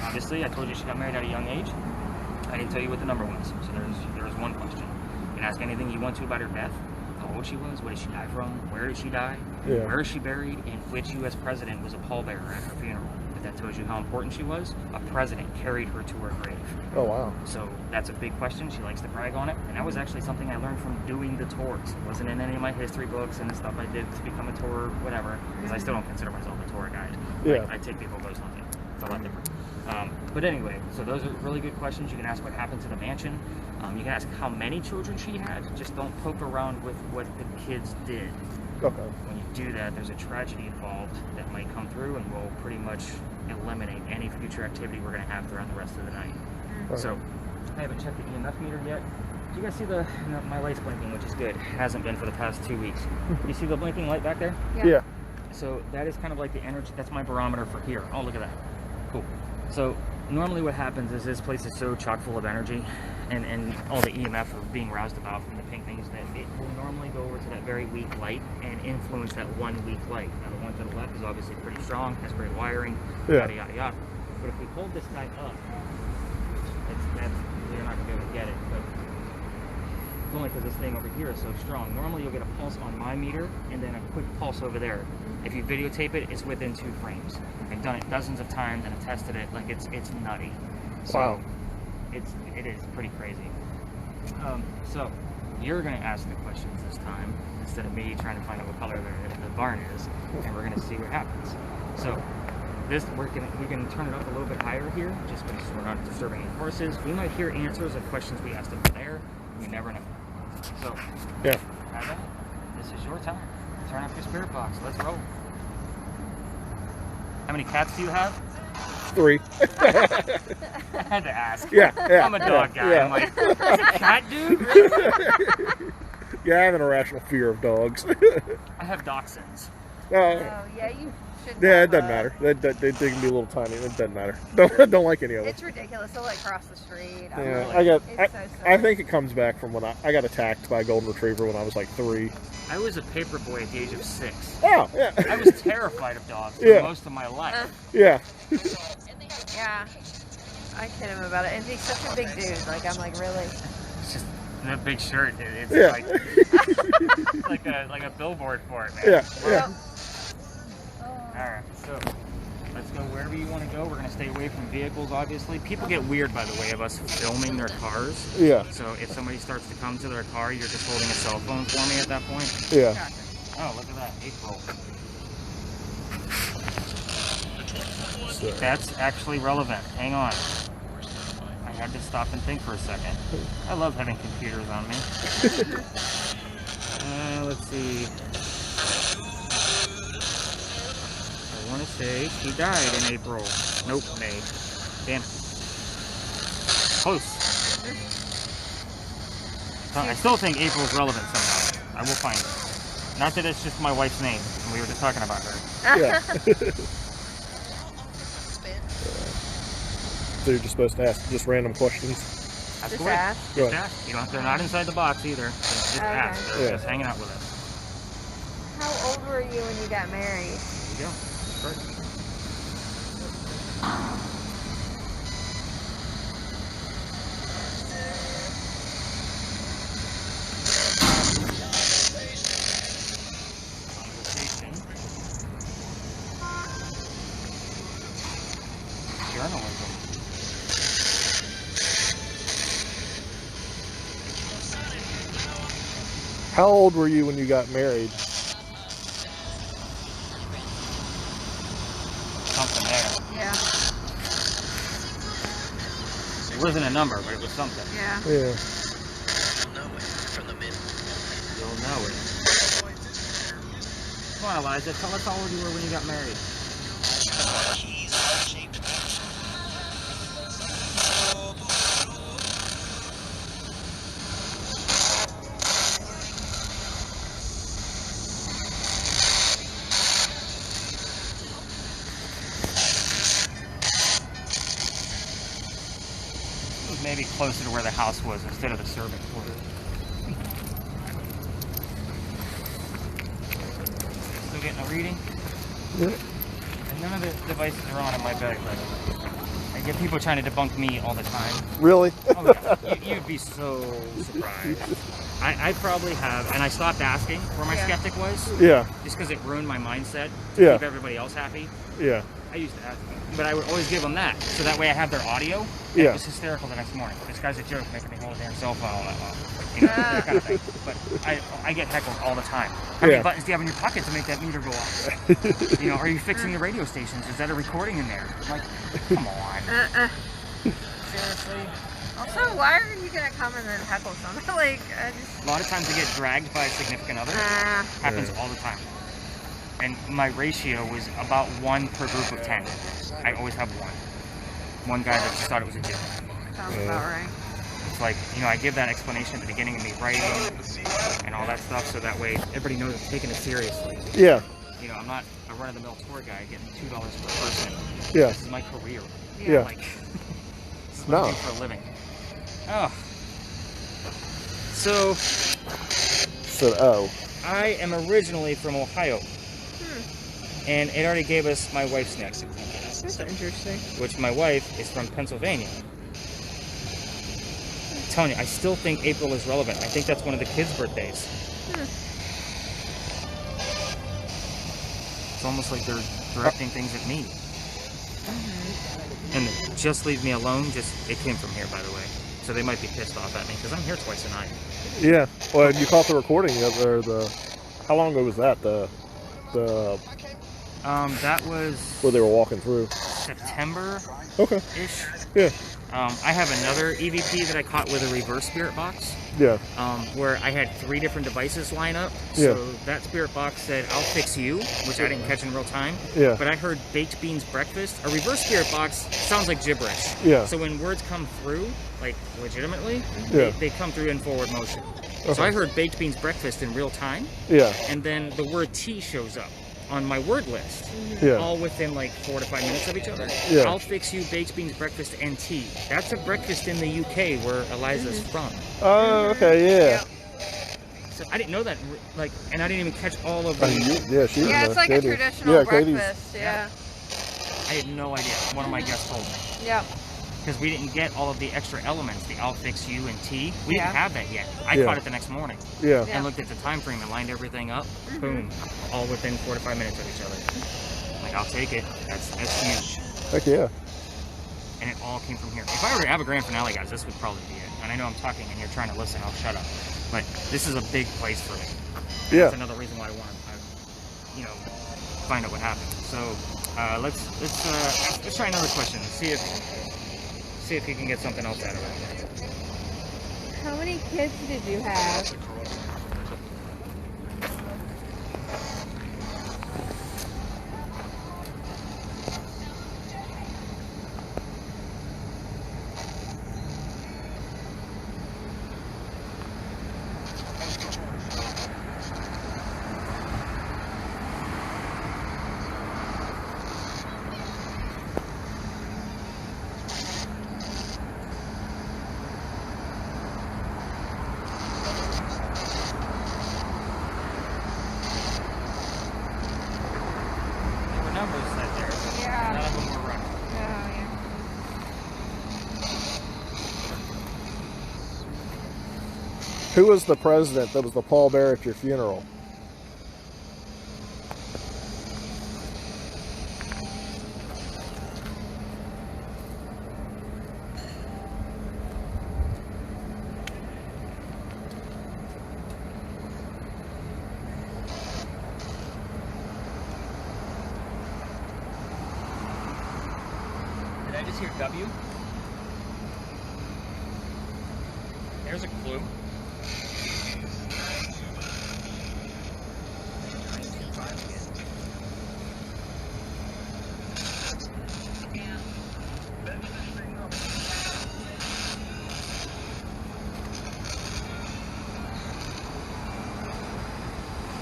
Speaker 2: Obviously, I told you she got married at a young age. I didn't tell you what the number was, so there's one question. You can ask anything you want to about her death, how old she was, what did she die from, where did she die,
Speaker 1: Yeah.
Speaker 2: where is she buried, and which U.S. president was a pallbearer at her funeral. If that tells you how important she was, a president carried her to her grave.
Speaker 1: Oh, wow.
Speaker 2: So that's a big question. She likes to brag on it. And that was actually something I learned from doing the tours. It wasn't in any of my history books and the stuff I did to become a tour, whatever, because I still don't consider myself a tour guide.
Speaker 1: Yeah.
Speaker 2: I take people ghost hunting. It's a lot different. But anyway, so those are really good questions. You can ask what happened to the mansion. You can ask how many children she had. Just don't poke around with what the kids did.
Speaker 1: Okay.
Speaker 2: When you do that, there's a tragedy involved that might come through and will pretty much eliminate any future activity we're going to have throughout the rest of the night. So, I haven't checked the EMF meter yet. Do you guys see my light's blinking, which is good. It hasn't been for the past 2 weeks. You see the blinking light back there?
Speaker 1: Yeah.
Speaker 2: So that is kind of like the energy, that's my barometer for here. Oh, look at that. Cool. So normally what happens is this place is so chock full of energy and all the EMF are being roused about from the Pinckneys that it will normally go over to that very weak light and influence that one weak light. Now the one to the left is obviously pretty strong, has great wiring, yada yada yada. But if we hold this guy up, you're not going to be able to get it, but it's only because this thing over here is so strong. Normally you'll get a pulse on my meter and then a quick pulse over there. If you videotape it, it's within 2 frames. I've done it dozens of times and I've tested it. Like it's nutty. So
Speaker 1: Wow.
Speaker 2: It is pretty crazy. So you're going to ask the questions this time instead of me trying to find out what color the barn is, and we're going to see what happens. So this we can turn it up a little bit higher here, just because we're not disturbing any horses. We might hear answers of questions we asked over there. We never know. So
Speaker 1: Yeah.
Speaker 2: Evan, this is your time. Turn up your spirit box. Let's roll. How many cats do you have?
Speaker 1: 3.
Speaker 2: I had to ask.
Speaker 1: Yeah.
Speaker 2: I'm a dog guy.
Speaker 1: Yeah.
Speaker 2: I'm like, is a cat dude? Really?
Speaker 1: Yeah, I have an irrational fear of dogs.
Speaker 2: I have dachshunds.
Speaker 3: Oh, yeah, you should.
Speaker 1: Yeah, it doesn't matter. They can be a little tiny. It doesn't matter. Don't like any of them.
Speaker 3: It's ridiculous. They'll like cross the street.
Speaker 1: Yeah,
Speaker 2: Really?
Speaker 3: It's so
Speaker 1: I
Speaker 3: silly.
Speaker 1: think it comes back from when I got attacked by a golden retriever when I was like 3.
Speaker 2: I was a paper boy at the age of 6.
Speaker 1: Oh, yeah.
Speaker 2: I was terrified of dogs for
Speaker 1: Yeah.
Speaker 2: most of my life.
Speaker 1: Yeah.
Speaker 3: Yeah. I kid him about it. And he's such a big dude. Like, I'm like, really?
Speaker 2: It's just that big shirt. It's
Speaker 1: Yeah.
Speaker 2: like a billboard for it, man.
Speaker 1: Yeah. Yeah.
Speaker 2: All right, so let's go wherever you want to go. We're going to stay away from vehicles, obviously. People get weird, by the way, of us filming their cars.
Speaker 1: Yeah.
Speaker 2: So if somebody starts to come to their car, you're just holding a cell phone for me at that point.
Speaker 1: Yeah.
Speaker 2: Oh, look at that. April. That's actually relevant. Hang on. I had to stop and think for a second. I love having computers on me. Let's see. I want to say he died in April. Nope, May. Damn. Close. I still think April's relevant somehow. I will find it. Not that it's just my wife's name. We were just talking about her.
Speaker 1: Yeah. So you're just supposed to ask just random questions?
Speaker 2: That's
Speaker 3: Just
Speaker 2: the way.
Speaker 3: ask?
Speaker 2: Just ask. You don't, they're not inside the box either. Just
Speaker 3: Okay.
Speaker 2: ask. They're
Speaker 1: Yeah.
Speaker 2: just hanging out with us.
Speaker 3: How old were you when you got married?
Speaker 2: There you go. Perfect. Journalism.
Speaker 1: How old were you when you got married?
Speaker 2: Something there.
Speaker 3: Yeah.
Speaker 2: It wasn't a number, but it was something.
Speaker 3: Yeah.
Speaker 1: Yeah.
Speaker 2: You'll know it. Come on, Eliza. Tell us how old you were when you got married. Maybe closer to where the house was instead of the servant quarters. Still getting a reading?
Speaker 1: Yeah.
Speaker 2: And none of the devices are on in my bag, by the way. I get people trying to debunk me all the time.
Speaker 1: Really?
Speaker 2: Oh, yeah. You'd be so surprised. I probably have, and I stopped asking where my skeptic was,
Speaker 1: Yeah.
Speaker 2: just because it ruined my mindset to
Speaker 1: Yeah.
Speaker 2: keep everybody else happy.
Speaker 1: Yeah.
Speaker 2: I used to ask them, but I would always give them that, so that way I have their audio. And
Speaker 1: Yeah.
Speaker 2: It was hysterical the next morning. This guy's a joke, making me hold a damn cell phone all that long. You know, that kind of thing. But I get heckled all the time. How many buttons do you have in your pocket to make that meter go off? You know, are you fixing the radio stations? Is that a recording in there? I'm like, come on. Seriously?
Speaker 3: Also, why are you gonna come and then heckle something? Like, I just.
Speaker 2: A lot of times I get dragged by a significant other. Happens all the time. And my ratio was about 1 per group of 10. I always have one. One guy that just thought it was a joke.
Speaker 3: Sounds about right.
Speaker 2: It's like, you know, I give that explanation at the beginning of me writing and all that stuff, so that way everybody knows I'm taking it seriously.
Speaker 1: Yeah.
Speaker 2: You know, I'm not a run-of-the-mill tour guy getting $2 per person.
Speaker 1: Yeah.
Speaker 2: This is my career.
Speaker 1: Yeah.
Speaker 2: Like, this is what I do for a living. Oh. So, I am originally from Ohio. And it already gave us my wife's name.
Speaker 3: That's interesting.
Speaker 2: Which my wife is from Pennsylvania. I'm telling you, I still think April is relevant. I think that's one of the kids' birthdays. It's almost like they're directing things at me. And just leave me alone, it came from here, by the way. So they might be pissed off at me, because I'm here twice a night.
Speaker 1: Yeah. Well, you caught the recording of how long ago was that?
Speaker 2: That was
Speaker 1: Where they were walking through.
Speaker 2: September-ish.
Speaker 1: Okay. Yeah.
Speaker 2: I have another EVP that I caught with a reverse spirit box.
Speaker 1: Yeah.
Speaker 2: Where I had 3 different devices line up.
Speaker 1: Yeah.
Speaker 2: So that spirit box said, "I'll fix you," which I didn't catch in real time.
Speaker 1: Yeah.
Speaker 2: But I heard baked beans breakfast. A reverse spirit box sounds like gibberish.
Speaker 1: Yeah.
Speaker 2: So when words come through, like legitimately,
Speaker 1: Yeah.
Speaker 2: they come through in forward motion.
Speaker 1: Okay.
Speaker 2: So I heard baked beans breakfast in real time.
Speaker 1: Yeah.
Speaker 2: And then the word tea shows up on my word list,
Speaker 1: Yeah.
Speaker 2: all within like 4 to 5 minutes of each other.
Speaker 1: Yeah.
Speaker 2: I'll fix you baked beans breakfast and tea. That's a breakfast in the UK where Eliza's from.
Speaker 1: Oh, okay, yeah.
Speaker 2: So I didn't know that, like, and I didn't even catch all of the.
Speaker 1: Yeah, she's
Speaker 3: Yeah, it's like
Speaker 1: Katie.
Speaker 3: a traditional
Speaker 1: Yeah, Katie's.
Speaker 3: breakfast. Yeah.
Speaker 2: I had no idea. One of my guests told me.
Speaker 3: Yep.
Speaker 2: Because we didn't get all of the extra elements, the I'll fix you and tea. We didn't
Speaker 3: Yeah.
Speaker 2: have that yet. I
Speaker 1: Yeah.
Speaker 2: caught it the next morning.
Speaker 1: Yeah.
Speaker 3: Yeah.
Speaker 2: And looked at the time frame and lined everything up. Boom. All within 4 to 5 minutes of each other. Like, I'll take it. That's huge.
Speaker 1: Heck yeah.
Speaker 2: And it all came from here. If I were to have a grand finale, guys, this would probably be it. And I know I'm talking and you're trying to listen. I'll shut up. But this is a big place for me.
Speaker 1: Yeah.
Speaker 2: That's another reason why I want to, find out what happened. So, Let's try another question. See if you can get something else out of it.
Speaker 3: How many kids did you have?
Speaker 2: Numbers set there.
Speaker 3: Yeah.
Speaker 2: None of them were running.
Speaker 3: Oh, yeah.
Speaker 1: Who was the president that was the pallbearer at your funeral?
Speaker 2: Did I just hear W? There's a clue.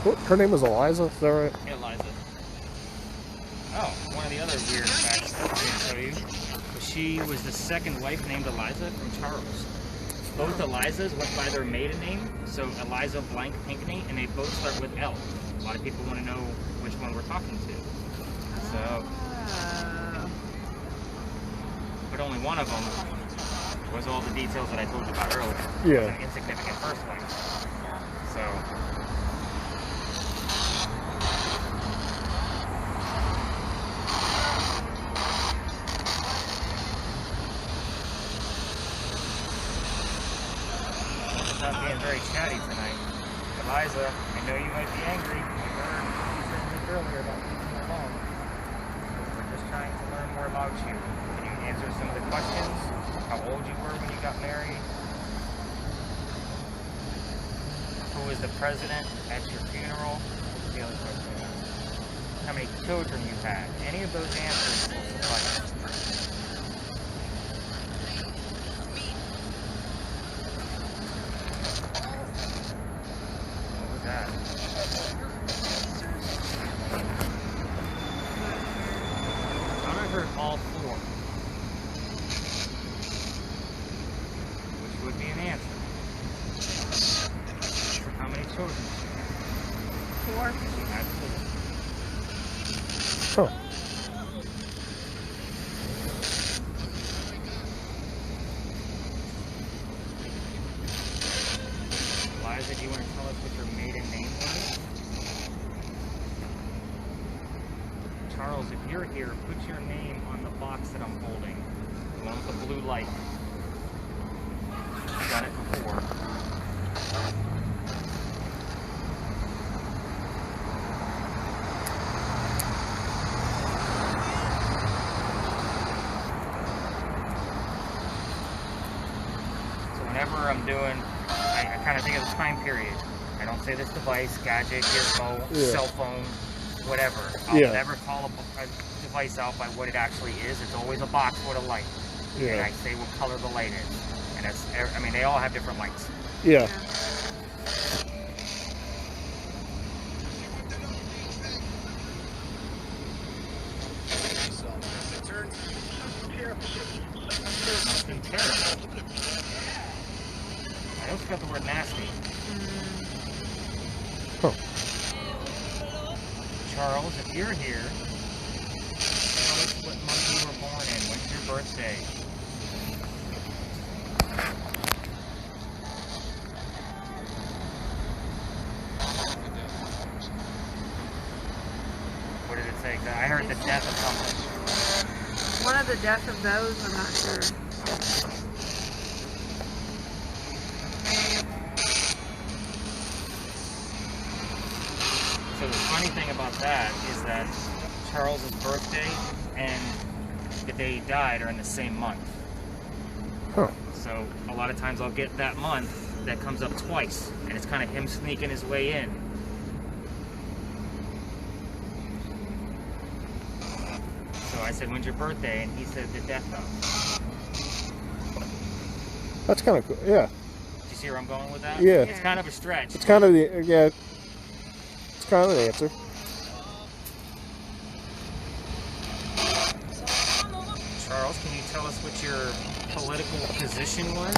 Speaker 1: What, her name was Eliza, is that right?
Speaker 2: Hey, Eliza. Oh, one of the other weird facts that I didn't show you. She was the second wife named Eliza from Charles. Both Elizas went by their maiden name, so Eliza blank Pinkney, and they both start with L. A lot of people want to know which one we're talking to. So, but only one of them was all the details that I told you about earlier.
Speaker 1: Yeah.
Speaker 2: It was an insignificant first wife. So. Not being very chatty tonight. Eliza, I know you might be angry. I heard you said this earlier about leaving me alone. We're just trying to learn more about you. Can you answer some of the questions? How old you were when you got married? Who was the president at your funeral? What was the other question? How many children you had? Any of those answers will suffice. All four, which would be an answer. How many children?
Speaker 3: 4.
Speaker 2: She had 4.
Speaker 1: Huh.
Speaker 2: Eliza, do you want to tell us what your maiden name was? Charles, if you're here, put your name on the box that I'm holding. The one with the blue light. You've done it before. So whenever I'm doing, I kind of think of the time period. I don't say this device, gadget, gizmo, cell phone, whatever. I'll never call a device out by what it actually is. It's always a box with a light.
Speaker 1: Yeah.
Speaker 2: And I say what color the light is. And it's, I mean, they all have different lights.
Speaker 1: Yeah.
Speaker 2: Nothing terrible. I also got the word nasty.
Speaker 1: Huh.
Speaker 2: Charles, if you're here, tell us what month you were born in. When's your birthday? What did it say? I heard the death of something.
Speaker 3: One of the death of those, I'm not sure.
Speaker 2: So the funny thing about that is that Charles's birthday and the day he died are in the same month.
Speaker 1: Huh.
Speaker 2: So a lot of times I'll get that month that comes up twice, and it's kind of him sneaking his way in. So I said, when's your birthday? And he said, the death of.
Speaker 1: That's kind of cool. Yeah.
Speaker 2: Do you see where I'm going with that?
Speaker 1: Yeah.
Speaker 2: It's kind of a stretch.
Speaker 1: It's kind of the, yeah. It's kind of an answer.
Speaker 2: Charles, can you tell us what your political position was?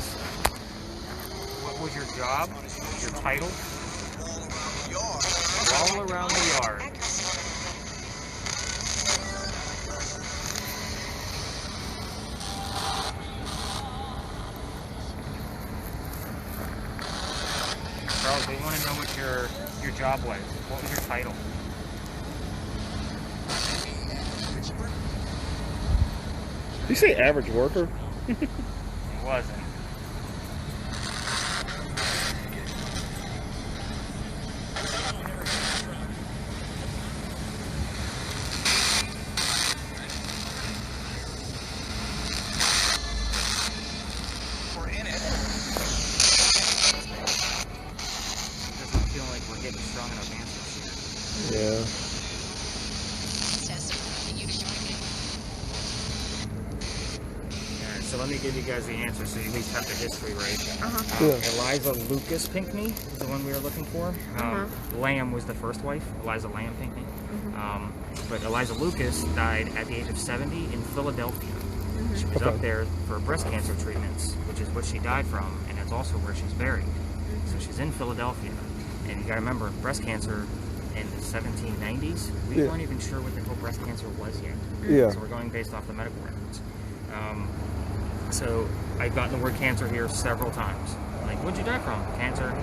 Speaker 2: What was your job? Your title? All around the yard. Charles, we want to know what your job was. What was your title?
Speaker 1: Did you say average worker?
Speaker 2: It wasn't. Doesn't feel like we're getting strong enough answers here.
Speaker 1: Yeah.
Speaker 2: So let me give you guys the answer so you at least have the history right.
Speaker 1: Yeah.
Speaker 2: Eliza Lucas Pinckney is the one we were looking for. Lamb was the first wife, Eliza Lamb Pinckney. But Eliza Lucas died at the age of 70 in Philadelphia. She was up there for breast cancer treatments, which is what she died from, and it's also where she's buried. So she's in Philadelphia. And you gotta remember, breast cancer in the 1790s, we weren't even sure what the whole breast cancer was yet.
Speaker 1: Yeah.
Speaker 2: So we're going based off the medical records. So I've gotten the word cancer here several times. Like, what'd you die from? Cancer.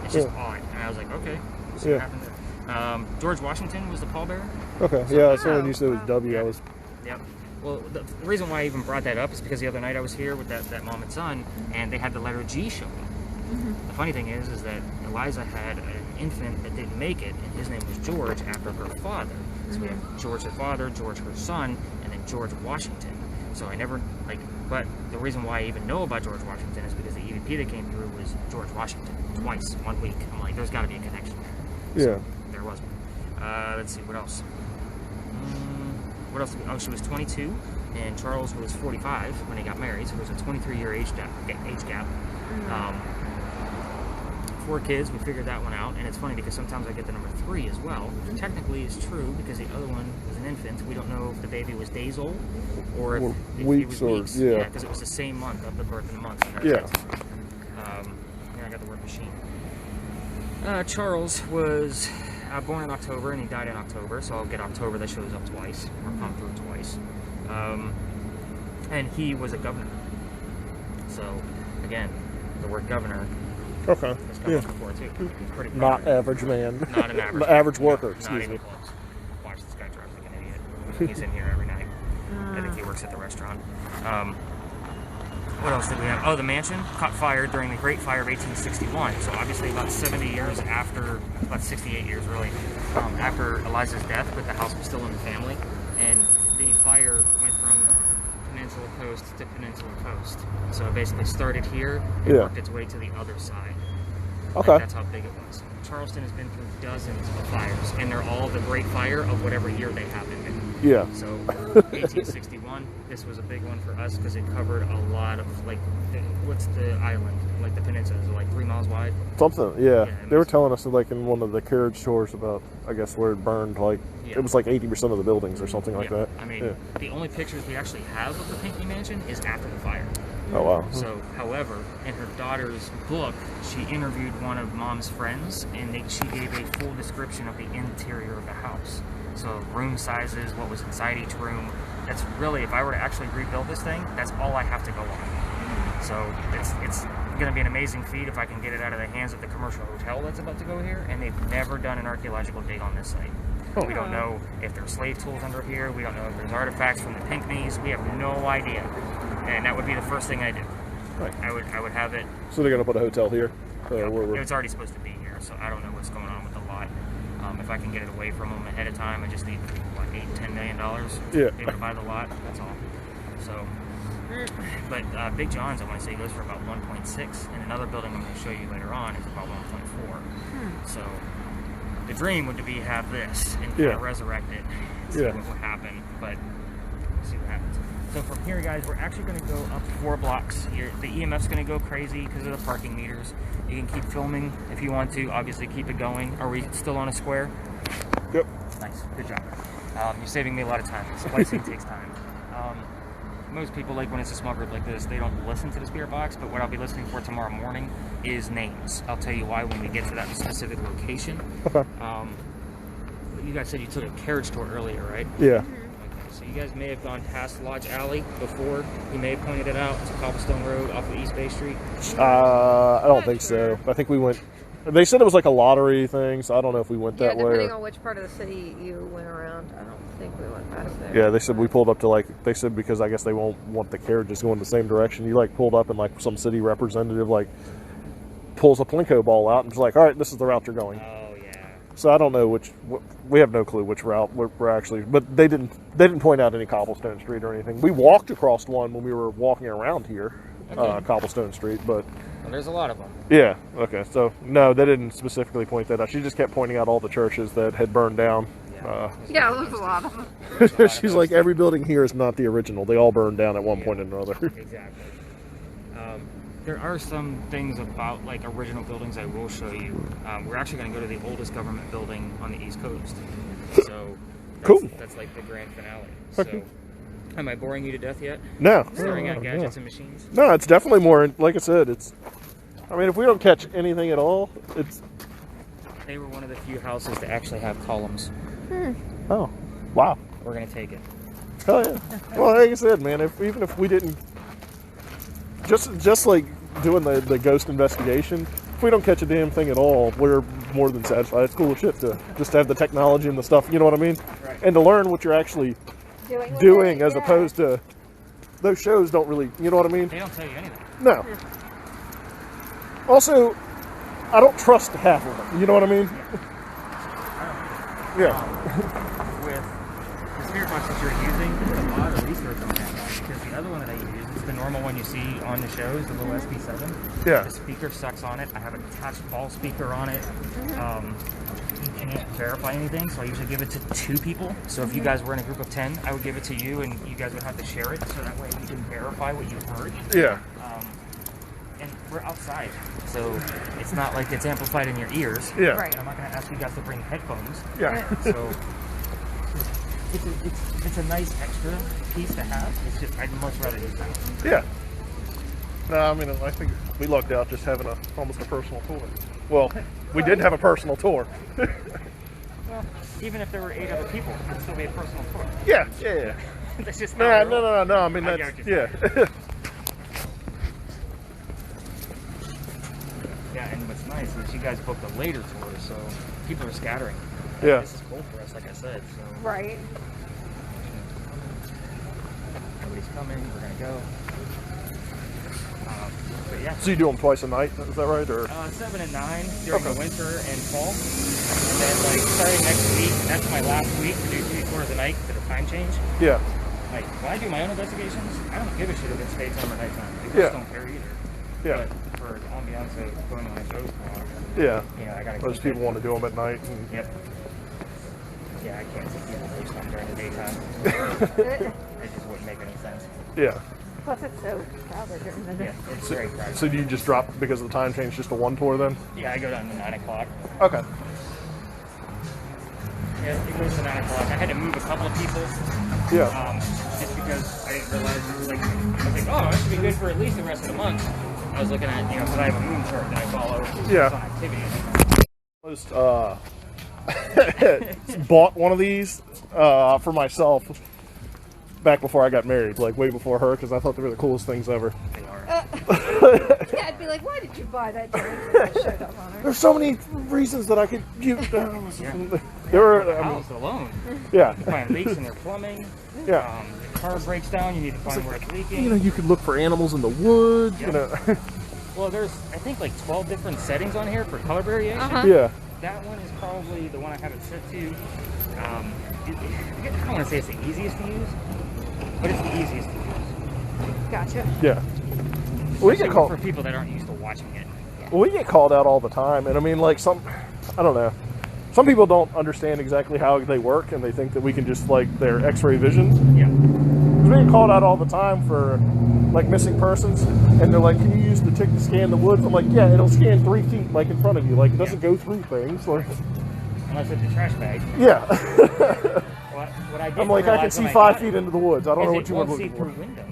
Speaker 2: It's just odd. And I was like, okay, we'll see what happened there. George Washington was the pallbearer.
Speaker 1: Okay. Yeah. So when you said it was W, I was.
Speaker 2: Yep. Well, the reason why I even brought that up is because the other night I was here with that mom and son, and they had the letter G showing. The funny thing is that Eliza had an infant that didn't make it, and his name was George after her father. So we have George the father, George her son, and then George Washington. So I never, but the reason why I even know about George Washington is because the EVP that came through was George Washington, twice, 1 week. I'm like, there's got to be a connection there. So there was one. Let's see, what else? What else? Oh, she was 22, and Charles was 45 when they got married, so there was a 23-year age gap. 4 kids, we figured that one out, and it's funny because sometimes I get the number 3 as well, which technically is true because the other one was an infant. We don't know if the baby was days old or if it was weeks. Yeah, because it was the same month of the birth of the month. Yeah. I got the word machine. Charles was born in October and he died in October, so I'll get October that shows up twice, or come through twice. And he was a governor. So, again, the word governor.
Speaker 1: Okay.
Speaker 2: Yeah. Before too. Pretty
Speaker 1: not average man.
Speaker 2: Not an average.
Speaker 1: Average worker.
Speaker 2: Not
Speaker 1: Excuse
Speaker 2: even
Speaker 1: me.
Speaker 2: close. Watch this guy drive like an idiot. He's in here every night. I think he works at the restaurant. What else did we have? Oh, the mansion caught fire during the Great Fire of 1861. So obviously about 70 years after, about 68 years really, after Eliza's death, but the house was still in the family, and the fire went from Peninsula Coast to Peninsula Coast. So it basically started here and worked its way to the other side.
Speaker 1: Okay.
Speaker 2: Like, that's how big it was. Charleston has been through dozens of fires, and they're all the Great Fire of whatever year they happened in.
Speaker 1: Yeah.
Speaker 2: So 1861, this was a big one for us because it covered a lot of, what's the island? Like the peninsula, is it like 3 miles wide?
Speaker 1: Something, yeah. They were telling us that, like, in one of the carriage tours about, I guess, where it burned, like, it was like 80% of the buildings or something like that.
Speaker 2: I mean, the only pictures we actually have of the Pinckney Mansion is after the fire.
Speaker 1: Oh, wow.
Speaker 2: So, however, in her daughter's book, she interviewed one of Mom's friends, and she gave a full description of the interior of the house. So, room sizes, what was inside each room. That's really, if I were to actually rebuild this thing, that's all I have to go on. So, it's going to be an amazing feat if I can get it out of the hands of the commercial hotel that's about to go here, and they've never done an archaeological dig on this site. We don't know if there's slave tools under here. We don't know if there's artifacts from the Pinckneys. We have no idea. And that would be the first thing I do.
Speaker 1: Right.
Speaker 2: I would have it.
Speaker 1: So they're going to put a hotel here?
Speaker 2: It's already supposed to be here, so I don't know what's going on with the lot. If I can get it away from them ahead of time, I just need to $8-10 million.
Speaker 1: Yeah.
Speaker 2: They would buy the lot. That's all. So, but Big John's, I want to say, goes for about 1.6, and another building I'm going to show you later on is about 1.4. So, the dream would be have this and kind of resurrect it, see what will happen. But see what happens. So from here, guys, we're actually going to go up 4 blocks. The EMF's going to go crazy because of the parking meters. You can keep filming if you want to. Obviously, keep it going. Are we still on a square?
Speaker 1: Yep.
Speaker 2: Nice. Good job. You're saving me a lot of time. Splicing takes time. Most people, like when it's a small group like this, they don't listen to the spirit box, but what I'll be listening for tomorrow morning is names. I'll tell you why when we get to that specific location.
Speaker 1: Okay.
Speaker 2: You guys said you took a carriage tour earlier, right?
Speaker 1: Yeah.
Speaker 2: So you guys may have gone past Lodge Alley before. You may have pointed it out to Cobblestone Road off of East Bay Street.
Speaker 1: I don't think so. I think we went. They said it was like a lottery thing, so I don't know if we went that way.
Speaker 3: Depending on which part of the city you went around, I don't think we went past there.
Speaker 1: Yeah, they said we pulled up to they said because I guess they won't want the carriages going the same direction. You pulled up and some city representative pulls a Plinko ball out and is like, all right, this is the route you're going.
Speaker 2: Oh yeah.
Speaker 1: So I don't know we have no clue which route we're actually, but they didn't point out any Cobblestone Street or anything. We walked across one when we were walking around here, Cobblestone Street, but.
Speaker 2: Well, there's a lot of them.
Speaker 1: Yeah, okay. So, no, they didn't specifically point that out. She just kept pointing out all the churches that had burned down.
Speaker 3: Yeah, there's a lot of them.
Speaker 1: She's like, every building here is not the original. They all burned down at one point or another.
Speaker 2: Exactly. There are some things about original buildings I will show you. We're actually going to go to the oldest government building on the East Coast. So,
Speaker 1: cool.
Speaker 2: That's like the grand finale.
Speaker 1: Okay.
Speaker 2: So, am I boring you to death yet?
Speaker 1: No.
Speaker 2: Staring at gadgets and machines?
Speaker 1: No, it's definitely more, like I said, if we don't catch anything at all, it's...
Speaker 2: They were one of the few houses to actually have columns.
Speaker 1: Oh, wow.
Speaker 2: We're going to take it.
Speaker 1: Hell yeah. Well, like I said, man, even if we didn't... Just like doing the ghost investigation, if we don't catch a damn thing at all, we're more than satisfied. It's cool as shit to just have the technology and the stuff, you know what I mean?
Speaker 2: Right.
Speaker 1: And to learn what you're actually doing as opposed to... Those shows don't really, you know what I mean?
Speaker 2: They don't tell you anything.
Speaker 1: No. Also, I don't trust half of them. You know what I mean? Yeah.
Speaker 2: With the spirit box that you're using, there's a lot of research on that. Because the other one that I use is the normal one you see on the shows, the little SB7.
Speaker 1: Yeah.
Speaker 2: The speaker sucks on it. I have an attached ball speaker on it. You can't verify anything, so I usually give it to 2 people. So if you guys were in a group of 10, I would give it to you, and you guys would have to share it, so that way you can verify what you heard.
Speaker 1: Yeah.
Speaker 2: And we're outside, so it's not like it's amplified in your ears.
Speaker 1: Yeah.
Speaker 3: Right.
Speaker 2: I'm not going to ask you guys to bring headphones.
Speaker 1: Yeah.
Speaker 2: So it's a nice extra piece to have. It's just I'd much rather do sound.
Speaker 1: Yeah. No, I think we lucked out just having almost a personal tour. Well, we did have a personal tour.
Speaker 2: Well, even if there were 8 other people, it'd still be a personal tour.
Speaker 1: Yeah.
Speaker 2: That's just
Speaker 1: No. I mean, that's
Speaker 2: Yeah, and what's nice is you guys booked a later tour, so people are scattering.
Speaker 1: Yeah.
Speaker 2: This is cool for us, like I said. So
Speaker 3: Right.
Speaker 2: nobody's coming. We're gonna go. But yeah.
Speaker 1: So you do them twice a night? Is that right? Or
Speaker 2: 7 and 9 during the winter and fall. And then starting next week, that's my last week to do 3 tours a night for the time change.
Speaker 1: Yeah.
Speaker 2: When I do my own investigations, I don't give a shit if it's daytime or nighttime. People just don't care either.
Speaker 1: Yeah.
Speaker 2: But for ambiance of going to my shows tomorrow,
Speaker 1: Yeah.
Speaker 2: I gotta.
Speaker 1: Most people want to do them at night. And...
Speaker 2: Yep. Yeah, I can't take the other during the daytime. It just wouldn't make any sense.
Speaker 1: Yeah.
Speaker 3: Plus it's so crowded during the day.
Speaker 2: Yeah, it's very crowded.
Speaker 1: So do you just drop because of the time change just to 1 tour then?
Speaker 2: Yeah, I go down to 9 o'clock.
Speaker 1: Okay.
Speaker 2: Yeah, it goes to 9 o'clock. I had to move a couple of people.
Speaker 1: Yeah.
Speaker 2: Just because I didn't realize I was like, oh, that should be good for at least the rest of the month. I was looking at, because I have a moon chart that I follow.
Speaker 1: Yeah.
Speaker 2: On activity.
Speaker 1: Bought one of these for myself back before I got married, way before her, because I thought they were the coolest things ever.
Speaker 2: They are.
Speaker 3: Yeah, I'd be like, why did you buy that during the showed up on her?
Speaker 1: There's so many reasons that I could use. There were,
Speaker 2: the house alone.
Speaker 1: Yeah.
Speaker 2: You find leaks in their plumbing.
Speaker 1: Yeah.
Speaker 2: The car breaks down, you need to find where it's leaking.
Speaker 1: You could look for animals in the woods.
Speaker 2: Yep. Well, there's, I think, 12 different settings on here for color variation.
Speaker 1: Yeah.
Speaker 2: That one is probably the one I have it set to. I don't want to say it's the easiest to use, but it's the easiest to use.
Speaker 3: Gotcha.
Speaker 1: Yeah. We get called
Speaker 2: for people that aren't used to watching it.
Speaker 1: Well, we get called out all the time, and I mean, like I don't know. Some people don't understand exactly how they work, and they think that we can just like their X-ray vision.
Speaker 2: Yeah.
Speaker 1: We get called out all the time for like missing persons, and they're like, "Can you use the tick to scan the woods?" I'm like, "Yeah, it'll scan 3 feet like in front of you. Like it doesn't go through things." Like,
Speaker 2: unless it's a trash bag.
Speaker 1: Yeah.
Speaker 2: What I did
Speaker 1: I'm like, I can see 5 feet into the woods. I don't know what you want to look for.
Speaker 2: Through windows.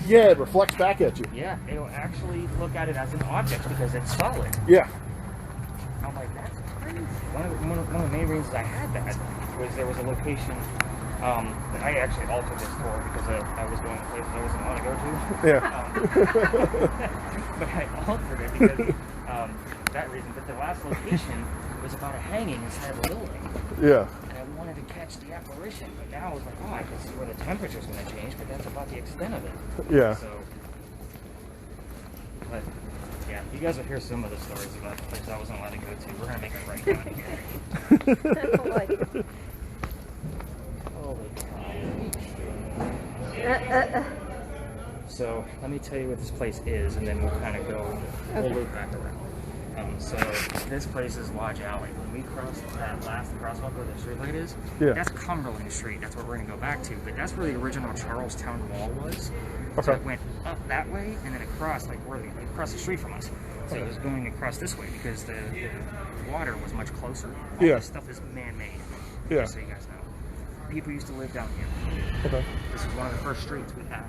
Speaker 1: Yeah, it reflects back at you.
Speaker 2: Yeah, it'll actually look at it as an object because it's solid.
Speaker 1: Yeah.
Speaker 2: I'm like, that's crazy. One of the main reasons I had that was there was a location that I actually altered this for because I was going places I wasn't want to go to.
Speaker 1: Yeah.
Speaker 2: But I altered it because that reason. But the last location was about a hanging inside of a building.
Speaker 1: Yeah.
Speaker 2: And I wanted to catch the apparition, but now I was like, oh, I can see where the temperature's going to change, but that's about the extent of it.
Speaker 1: Yeah.
Speaker 2: So, but yeah, you guys will hear some of the stories about the place I wasn't allowed to go to. We're going to make it right down here. Holy cow. So let me tell you what this place is, and then we'll kind of go, we'll loop back around. So this place is Lodge Alley. When we crossed that last crosswalk where the street light is, that's Cumberland Street. That's what we're going to go back to. But that's where the original Charlestown Wall was.
Speaker 1: Okay.
Speaker 2: So it went up that way and then across, like across the street from us. So it was going across this way because the water was much closer. All this stuff is man-made.
Speaker 1: Yeah.
Speaker 2: Just so you guys know. People used to live down here.
Speaker 1: Okay.
Speaker 2: This is one of the first streets we had.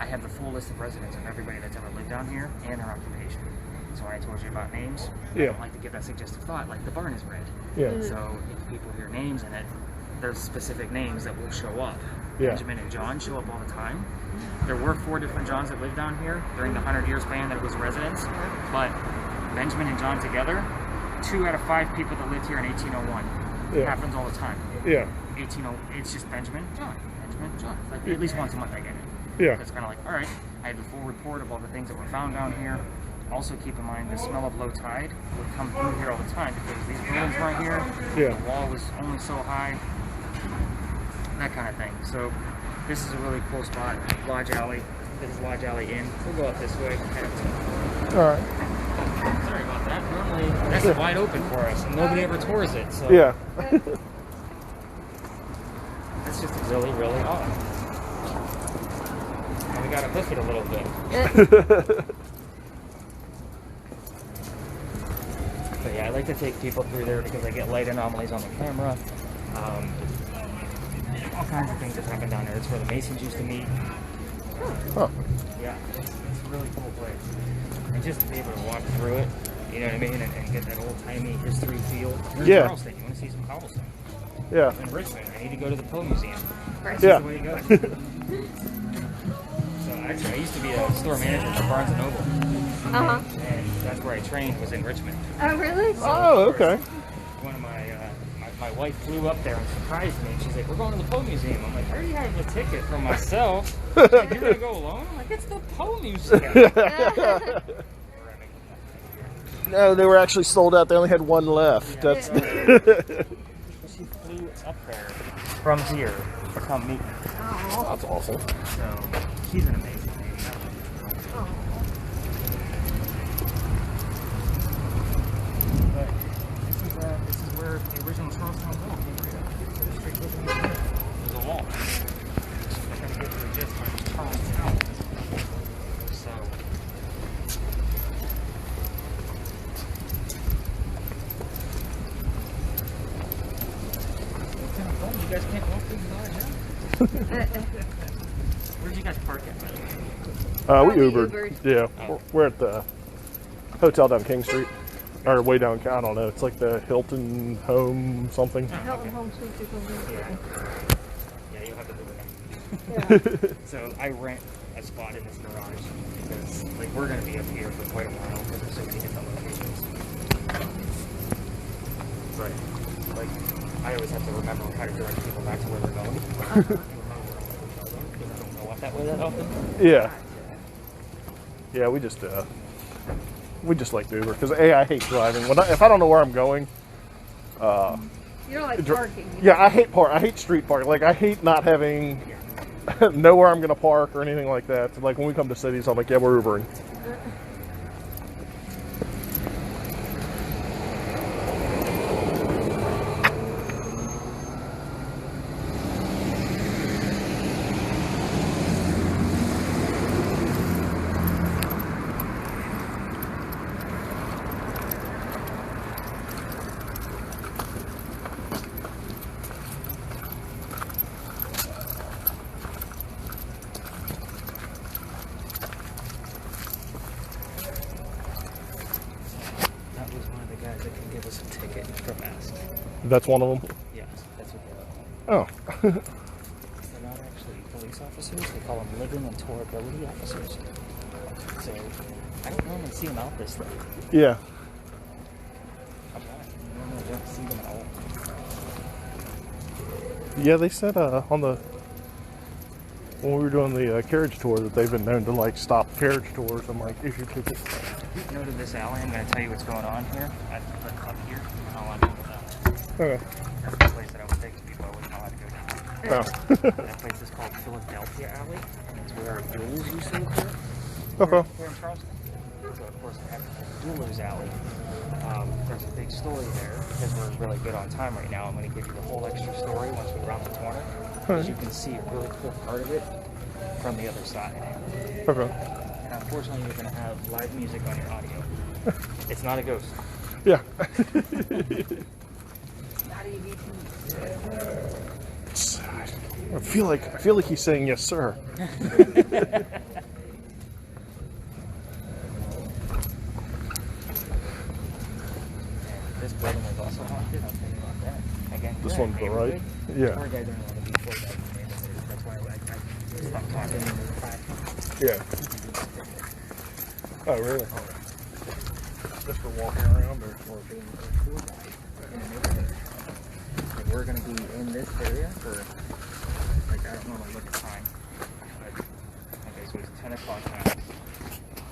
Speaker 2: I have the full list of residents of everybody that's ever lived down here and their occupation. So I told you about names. I don't like to give that suggestive thought, like the barn is red.
Speaker 1: Yeah.
Speaker 2: So if people hear names in it, there's specific names that will show up.
Speaker 1: Yeah.
Speaker 2: Benjamin and John show up all the time. There were 4 different Johns that lived down here during the 100-year span that it was residents. But Benjamin and John together, 2 out of 5 people that lived here in 1801. It happens all the time.
Speaker 1: Yeah.
Speaker 2: 1801, it's just Benjamin, John. Benjamin, John. Like at least once a month I get it.
Speaker 1: Yeah.
Speaker 2: So it's kind of like, all right, I have the full report of all the things that were found down here. Also keep in mind the smell of low tide would come through here all the time because these buildings weren't here.
Speaker 1: Yeah.
Speaker 2: The wall was only so high. That kind of thing. So this is a really cool spot. Lodge Alley. This is Lodge Alley Inn. We'll go up this way.
Speaker 1: All right.
Speaker 2: Sorry about that. Normally that's wide open for us and nobody ever tours it. So
Speaker 1: Yeah.
Speaker 2: That's just really, really odd. And we gotta hook it a little bit. But yeah, I like to take people through there because I get light anomalies on the camera. All kinds of things that happen down there. It's where the Masons used to meet.
Speaker 1: Huh.
Speaker 2: Yeah, it's a really cool place. And just to be able to walk through it, you know what I mean, and get that old-timey history feel. Here's Charleston. You want to see some cobblestone?
Speaker 1: Yeah.
Speaker 2: In Richmond, I need to go to the Poe Museum. That's
Speaker 1: Yeah.
Speaker 2: the way to go. So actually, I used to be a store manager for Barnes & Noble. And that's where I trained, was in Richmond.
Speaker 3: Oh, really?
Speaker 1: Oh, okay.
Speaker 2: One of my wife flew up there and surprised me. She's like, we're going to the Poe Museum. I'm like, I already have a ticket for myself. She's like, you're going to go alone? I'm like, it's the Poe Museum.
Speaker 1: No, they were actually sold out. They only had one left.
Speaker 2: Yeah.
Speaker 1: That's.
Speaker 2: She flew up there from here to come meet me.
Speaker 3: Oh.
Speaker 1: That's awesome.
Speaker 2: So she's an amazing lady. But this is where the original Charlestown Wall came from. There's a wall. I'm trying to get to the gist of Charlestown. So it's kind of fun. You guys can't walk through the lodge, huh? Where'd you guys park at, by the way?
Speaker 1: We Ubered. Yeah.
Speaker 2: Oh.
Speaker 1: We're at the hotel down King Street. Or way down, I don't know. It's like the Hilton Home something.
Speaker 3: Hilton Home Suites or something.
Speaker 2: Yeah, you'll have to do it. So I rent a spot in this garage because like we're gonna be up here for quite a while because there's so many different locations. But like I always have to remember how to direct people back to where they're going. Because I don't go up that way that often.
Speaker 1: Yeah. Yeah, we just like Uber because I hate driving. If I don't know where I'm going,
Speaker 3: You don't like parking.
Speaker 1: Yeah, I hate street parking. Like, I hate not having know where I'm going to park or anything like that. Like, when we come to cities, I'm like, yeah, we're Ubering.
Speaker 2: That was one of the guys that can give us a ticket for mask.
Speaker 1: That's one of them?
Speaker 2: Yes, that's what they're
Speaker 1: Oh.
Speaker 2: They're not actually police officers. They call them living and tourability officers. So I don't normally see them out this late.
Speaker 1: Yeah.
Speaker 2: I normally don't see them at all.
Speaker 1: Yeah, they said on the when we were doing the carriage tour that they've been known to like stop carriage tours and like issue tickets.
Speaker 2: Go to this alley. I'm going to tell you what's going on here. I have to put up here. I don't want to go down.
Speaker 1: Okay.
Speaker 2: That's the place that I would take people. I wouldn't know how to go down.
Speaker 1: Oh.
Speaker 2: That place is called Philadelphia Alley, and it's where duels used to occur.
Speaker 1: Okay.
Speaker 2: Here in Charleston. So of course, we have Duelers Alley. There's a big story there because we're really good on time right now. I'm going to give you the whole extra story once we round the corner. As you can see a really cool part of it from the other side.
Speaker 1: Okay.
Speaker 2: And unfortunately, you're going to have live music on your audio. It's not a ghost.
Speaker 1: Yeah. I feel like he's saying yes, sir.
Speaker 2: This building is also haunted. I'll tell you about that. Again,
Speaker 1: This
Speaker 2: you're
Speaker 1: one's
Speaker 2: in a
Speaker 1: the right?
Speaker 2: neighborhood.
Speaker 1: Yeah.
Speaker 2: Poor guy didn't want to be poor guy in the neighborhood. That's why I stopped talking in the class.
Speaker 1: Yeah. Oh, really? Just for walking around or
Speaker 2: Or being a tour guide in the neighborhood. And we're going to be in this area for, like, I don't normally look at time. But, okay, so it's 10 o'clock now.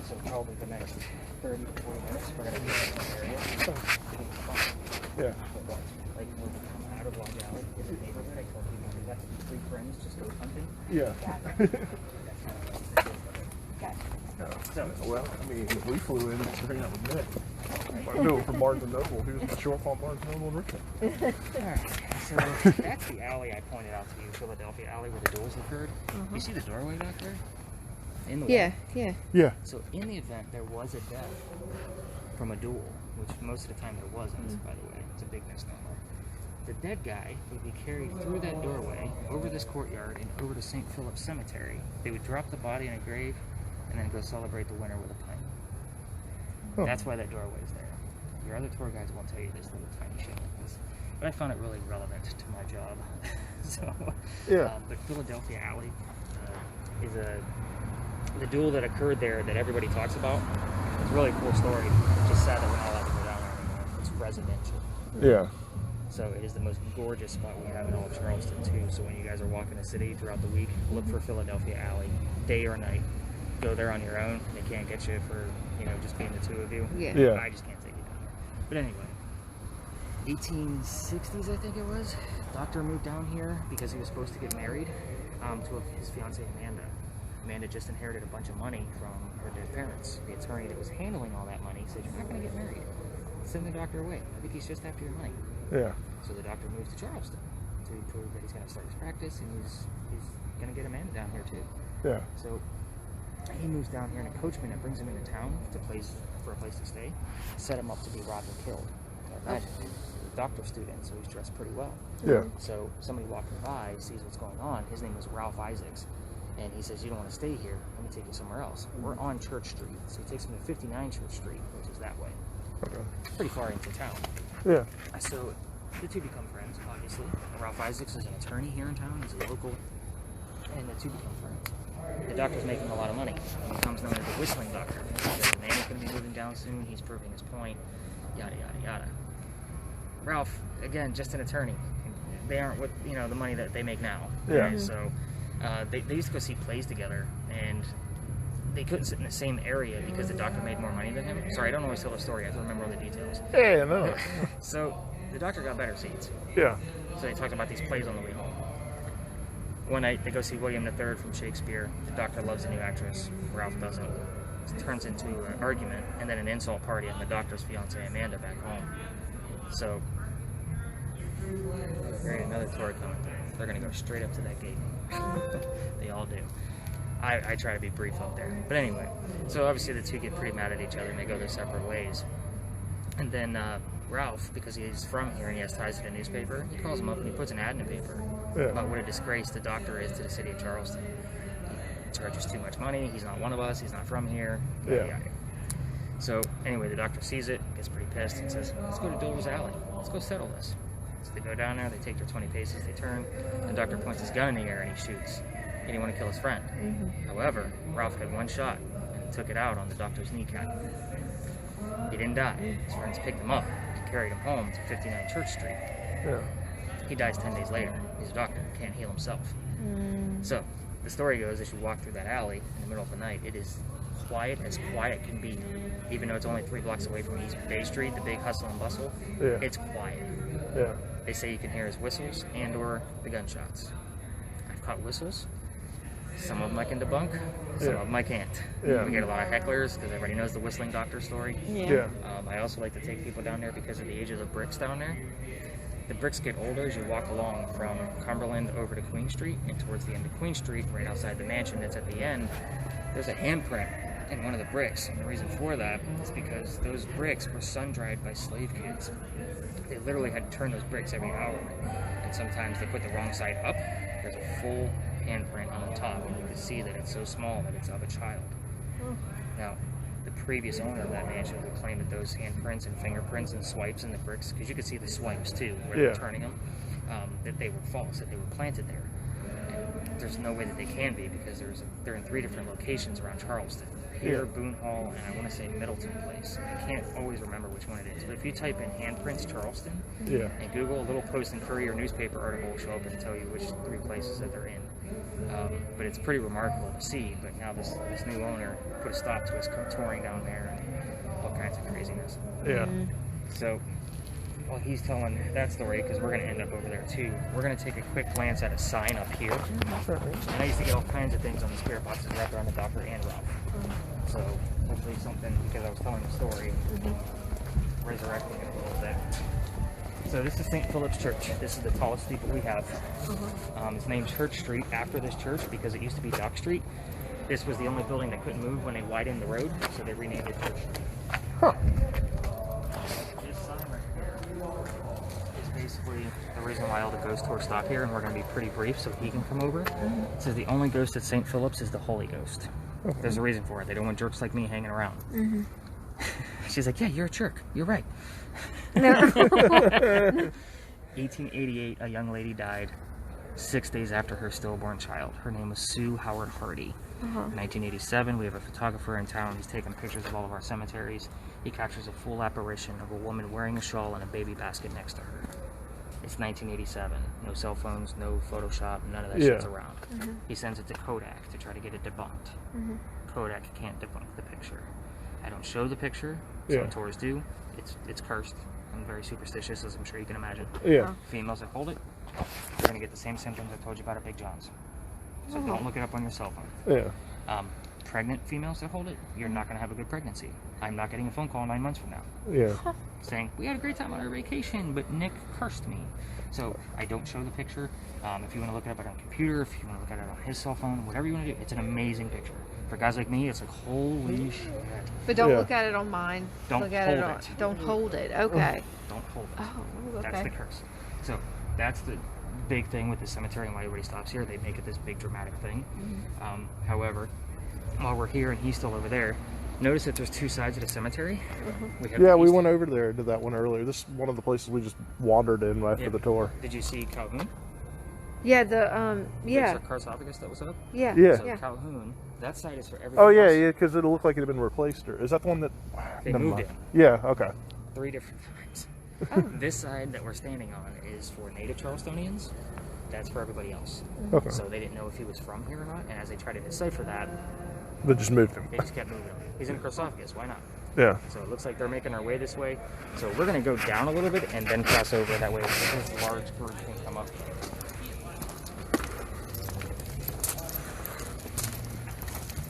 Speaker 2: So probably the next 30 to 40 minutes, we're going to be in this area.
Speaker 1: yeah.
Speaker 2: Like when we come out of Lodge Alley, in the neighborhood, I tell people we got 3 friends just go hunting.
Speaker 1: Yeah.
Speaker 2: So,
Speaker 1: Well, I mean, we flew in and hang out with Nick. I knew him from Barnes and Noble. He was my short on Barnes and Noble in Richmond.
Speaker 2: alright, so that's the alley I pointed out to you, Philadelphia Alley, where the duels occurred. You see the doorway back there? In the wall.
Speaker 3: Yeah.
Speaker 1: Yeah.
Speaker 2: So in the event there was a death from a duel, which most of the time there wasn't, by the way, it's a big misnomer. The dead guy would be carried through that doorway, over this courtyard, and over to St. Phillips Cemetery. They would drop the body in a grave, and then go celebrate the winter with a pint.
Speaker 1: Oh.
Speaker 2: That's why that doorway is there. Your other tour guides won't tell you this little tiny shit like this. But I found it really relevant to my job. So,
Speaker 1: Yeah.
Speaker 2: but Philadelphia Alley is the duel that occurred there that everybody talks about. It's a really cool story. It's just sad that we're not allowed to go down there anymore. It's residential.
Speaker 1: Yeah.
Speaker 2: So it is the most gorgeous spot we have in all of Charleston too. So when you guys are walking the city throughout the week, look for Philadelphia Alley, day or night. Go there on your own. They can't get you for, just being the two of you.
Speaker 3: Yeah.
Speaker 1: Yeah.
Speaker 2: I just can't take you down there. But anyway, 1860s I think it was. Doctor moved down here because he was supposed to get married to his fiancée Amanda. Amanda just inherited a bunch of money from her dead parents. The attorney that was handling all that money said, "You're not going to get married. Send the doctor away. I think he's just after your money."
Speaker 1: Yeah.
Speaker 2: So the doctor moves to Charleston to prove that he's going to start his practice, and he's going to get Amanda down here too.
Speaker 1: Yeah.
Speaker 2: So he moves down here, and a coachman that brings him into town for a place to stay, set him up to be robbed and killed. So imagine, he's a doctor student, so he's dressed pretty well.
Speaker 1: Yeah.
Speaker 2: So somebody walking by sees what's going on. His name is Ralph Isaacs, and he says, "You don't want to stay here. Let me take you somewhere else." We're on Church Street, so he takes me to 59 Church Street, which is that way.
Speaker 1: Okay.
Speaker 2: Pretty far into town.
Speaker 1: Yeah.
Speaker 2: So the two become friends, obviously. Ralph Isaacs is an attorney here in town. He's a local, and the two become friends. The doctor's making a lot of money. He becomes known as the whistling doctor. Because the man is going to be moving down soon. He's proving his point. Yada, yada, yada. Ralph, again, just an attorney. They aren't what, the money that they make now.
Speaker 1: Yeah.
Speaker 2: Okay? So they used to go see plays together, and they couldn't sit in the same area because the doctor made more money than him. Sorry, I don't always tell the story. I have to remember all the details.
Speaker 1: Yeah, no.
Speaker 2: So the doctor got better seats.
Speaker 1: Yeah.
Speaker 2: So they talked about these plays on the way home. One night, they go see William III from Shakespeare. The doctor loves the new actress. Ralph doesn't. It turns into an argument and then an insult party on the doctor's fiancée, Amanda, back home. So, there ain't another tour coming through. They're going to go straight up to that gate. They all do. I try to be brief up there. But anyway, so obviously the two get pretty mad at each other and they go their separate ways. And then Ralph, because he's from here and he has ties to the newspaper, he calls him up and he puts an ad in the paper about what a disgrace the doctor is to the city of Charleston. He charges too much money, he's not one of us, he's not from here.
Speaker 1: Yeah.
Speaker 2: So anyway, the doctor sees it, gets pretty pissed and says, let's go to Diller's Alley, let's go settle this. So they go down there, they take their 20 paces, they turn, the doctor points his gun in the air and he shoots. He didn't want to kill his friend. However, Ralph had one shot and took it out on the doctor's kneecap. He didn't die. His friends picked him up and carried him home to 59 Church Street.
Speaker 1: Yeah.
Speaker 2: He dies 10 days later. He's a doctor, can't heal himself. So, the story goes, as you walk through that alley in the middle of the night, it is quiet as quiet can be. Even though it's only 3 blocks away from East Bay Street, the big hustle and bustle, it's quiet.
Speaker 1: Yeah.
Speaker 2: They say you can hear his whistles and or the gunshots. I've caught whistles. Some of them I can debunk, some of them I can't.
Speaker 1: Yeah.
Speaker 2: We get a lot of hecklers because everybody knows the whistling doctor story.
Speaker 1: Yeah.
Speaker 2: I also like to take people down there because of the age of the bricks down there. The bricks get older as you walk along from Cumberland over to Queen Street, and towards the end of Queen Street, right outside the mansion that's at the end, there's a handprint in one of the bricks. And the reason for that is because those bricks were sun-dried by slave kids. They literally had to turn those bricks every hour. And sometimes they put the wrong side up. There's a full handprint on the top, and you can see that it's so small that it's of a child. Now, the previous owner of that mansion would claim that those handprints and fingerprints and swipes in the bricks, because you could see the swipes too, where they're turning them, that they were false, that they were planted there. And there's no way that they can be, because they're in 3 different locations around Charleston. Here, Boone Hall, and I want to say Middleton Place. I can't always remember which one it is, but if you type in handprints Charleston and Google, a little Post and Courier newspaper article will show up and tell you which 3 places that they're in. But it's pretty remarkable to see. But now this new owner put a stop to us touring down there and all kinds of craziness.
Speaker 1: Yeah.
Speaker 2: So while he's telling that story, because we're going to end up over there too, we're going to take a quick glance at a sign up here. And I used to get all kinds of things on the spirit boxes wrapped around the doctor and Ralph. So hopefully something, because I was telling the story, resurrecting it a little bit. So this is St. Phillips Church. This is the tallest steeple we have. It's named Church Street after this church because it used to be Dock Street. This was the only building that couldn't move when they widened the road, so they renamed it Church Street. This sign right here is basically the reason why all the ghost tours stop here, and we're going to be pretty brief so he can come over. It says the only ghost at St. Phillips is the Holy Ghost. There's a reason for it. They don't want jerks like me hanging around. She's like, yeah, you're a jerk. You're right. 1888, a young lady died 6 days after her stillborn child. Her name was Sue Howard Hardy. In 1987, we have a photographer in town. He's taking pictures of all of our cemeteries. He captures a full apparition of a woman wearing a shawl and a baby basket next to her. It's 1987. No cell phones, no Photoshop, none of that shit's around. He sends it to Kodak to try to get it debunked. Kodak can't debunk the picture. I don't show the picture, some tours do. It's cursed. I'm very superstitious, as I'm sure you can imagine. Females that hold it, you're going to get the same symptoms I told you about at Big John's. So don't look it up on your cell phone. Pregnant females that hold it, you're not going to have a good pregnancy. I'm not getting a phone call 9 months from now saying, we had a great time on our vacation, but Nick cursed me. So I don't show the picture. If you want to look it up on a computer, if you want to look at it on his cell phone, whatever you want to do, it's an amazing picture. For guys like me, it's like, holy shit.
Speaker 3: But don't look at it on mine.
Speaker 2: Don't
Speaker 3: look at
Speaker 2: hold it.
Speaker 3: Don't hold it. Okay.
Speaker 2: Don't hold it.
Speaker 3: Oh, okay.
Speaker 2: That's the curse. So that's the big thing with the cemetery and why everybody stops here. They make it this big dramatic thing. However, while we're here and he's still over there, notice that there's 2 sides of the cemetery.
Speaker 1: We went over there and did that one earlier. This is one of the places we just wandered in after the tour.
Speaker 2: Did you see Calhoun?
Speaker 3: Yeah,
Speaker 2: The sarcophagus that was up?
Speaker 3: Yeah.
Speaker 2: So Calhoun, that side is for everybody else.
Speaker 1: Because it'll look like it had been replaced. Or is that the one that
Speaker 2: They moved it.
Speaker 1: Yeah, okay.
Speaker 2: 3 different times. This side that we're standing on is for native Charlestonians. That's for everybody else.
Speaker 1: Okay.
Speaker 2: So they didn't know if he was from here or not, and as they tried to decipher that,
Speaker 1: They just moved him.
Speaker 2: they just kept moving him. He's in a sarcophagus, why not?
Speaker 1: Yeah.
Speaker 2: So it looks like they're making our way this way. So we're going to go down a little bit and then cross over. That way this large group can come up.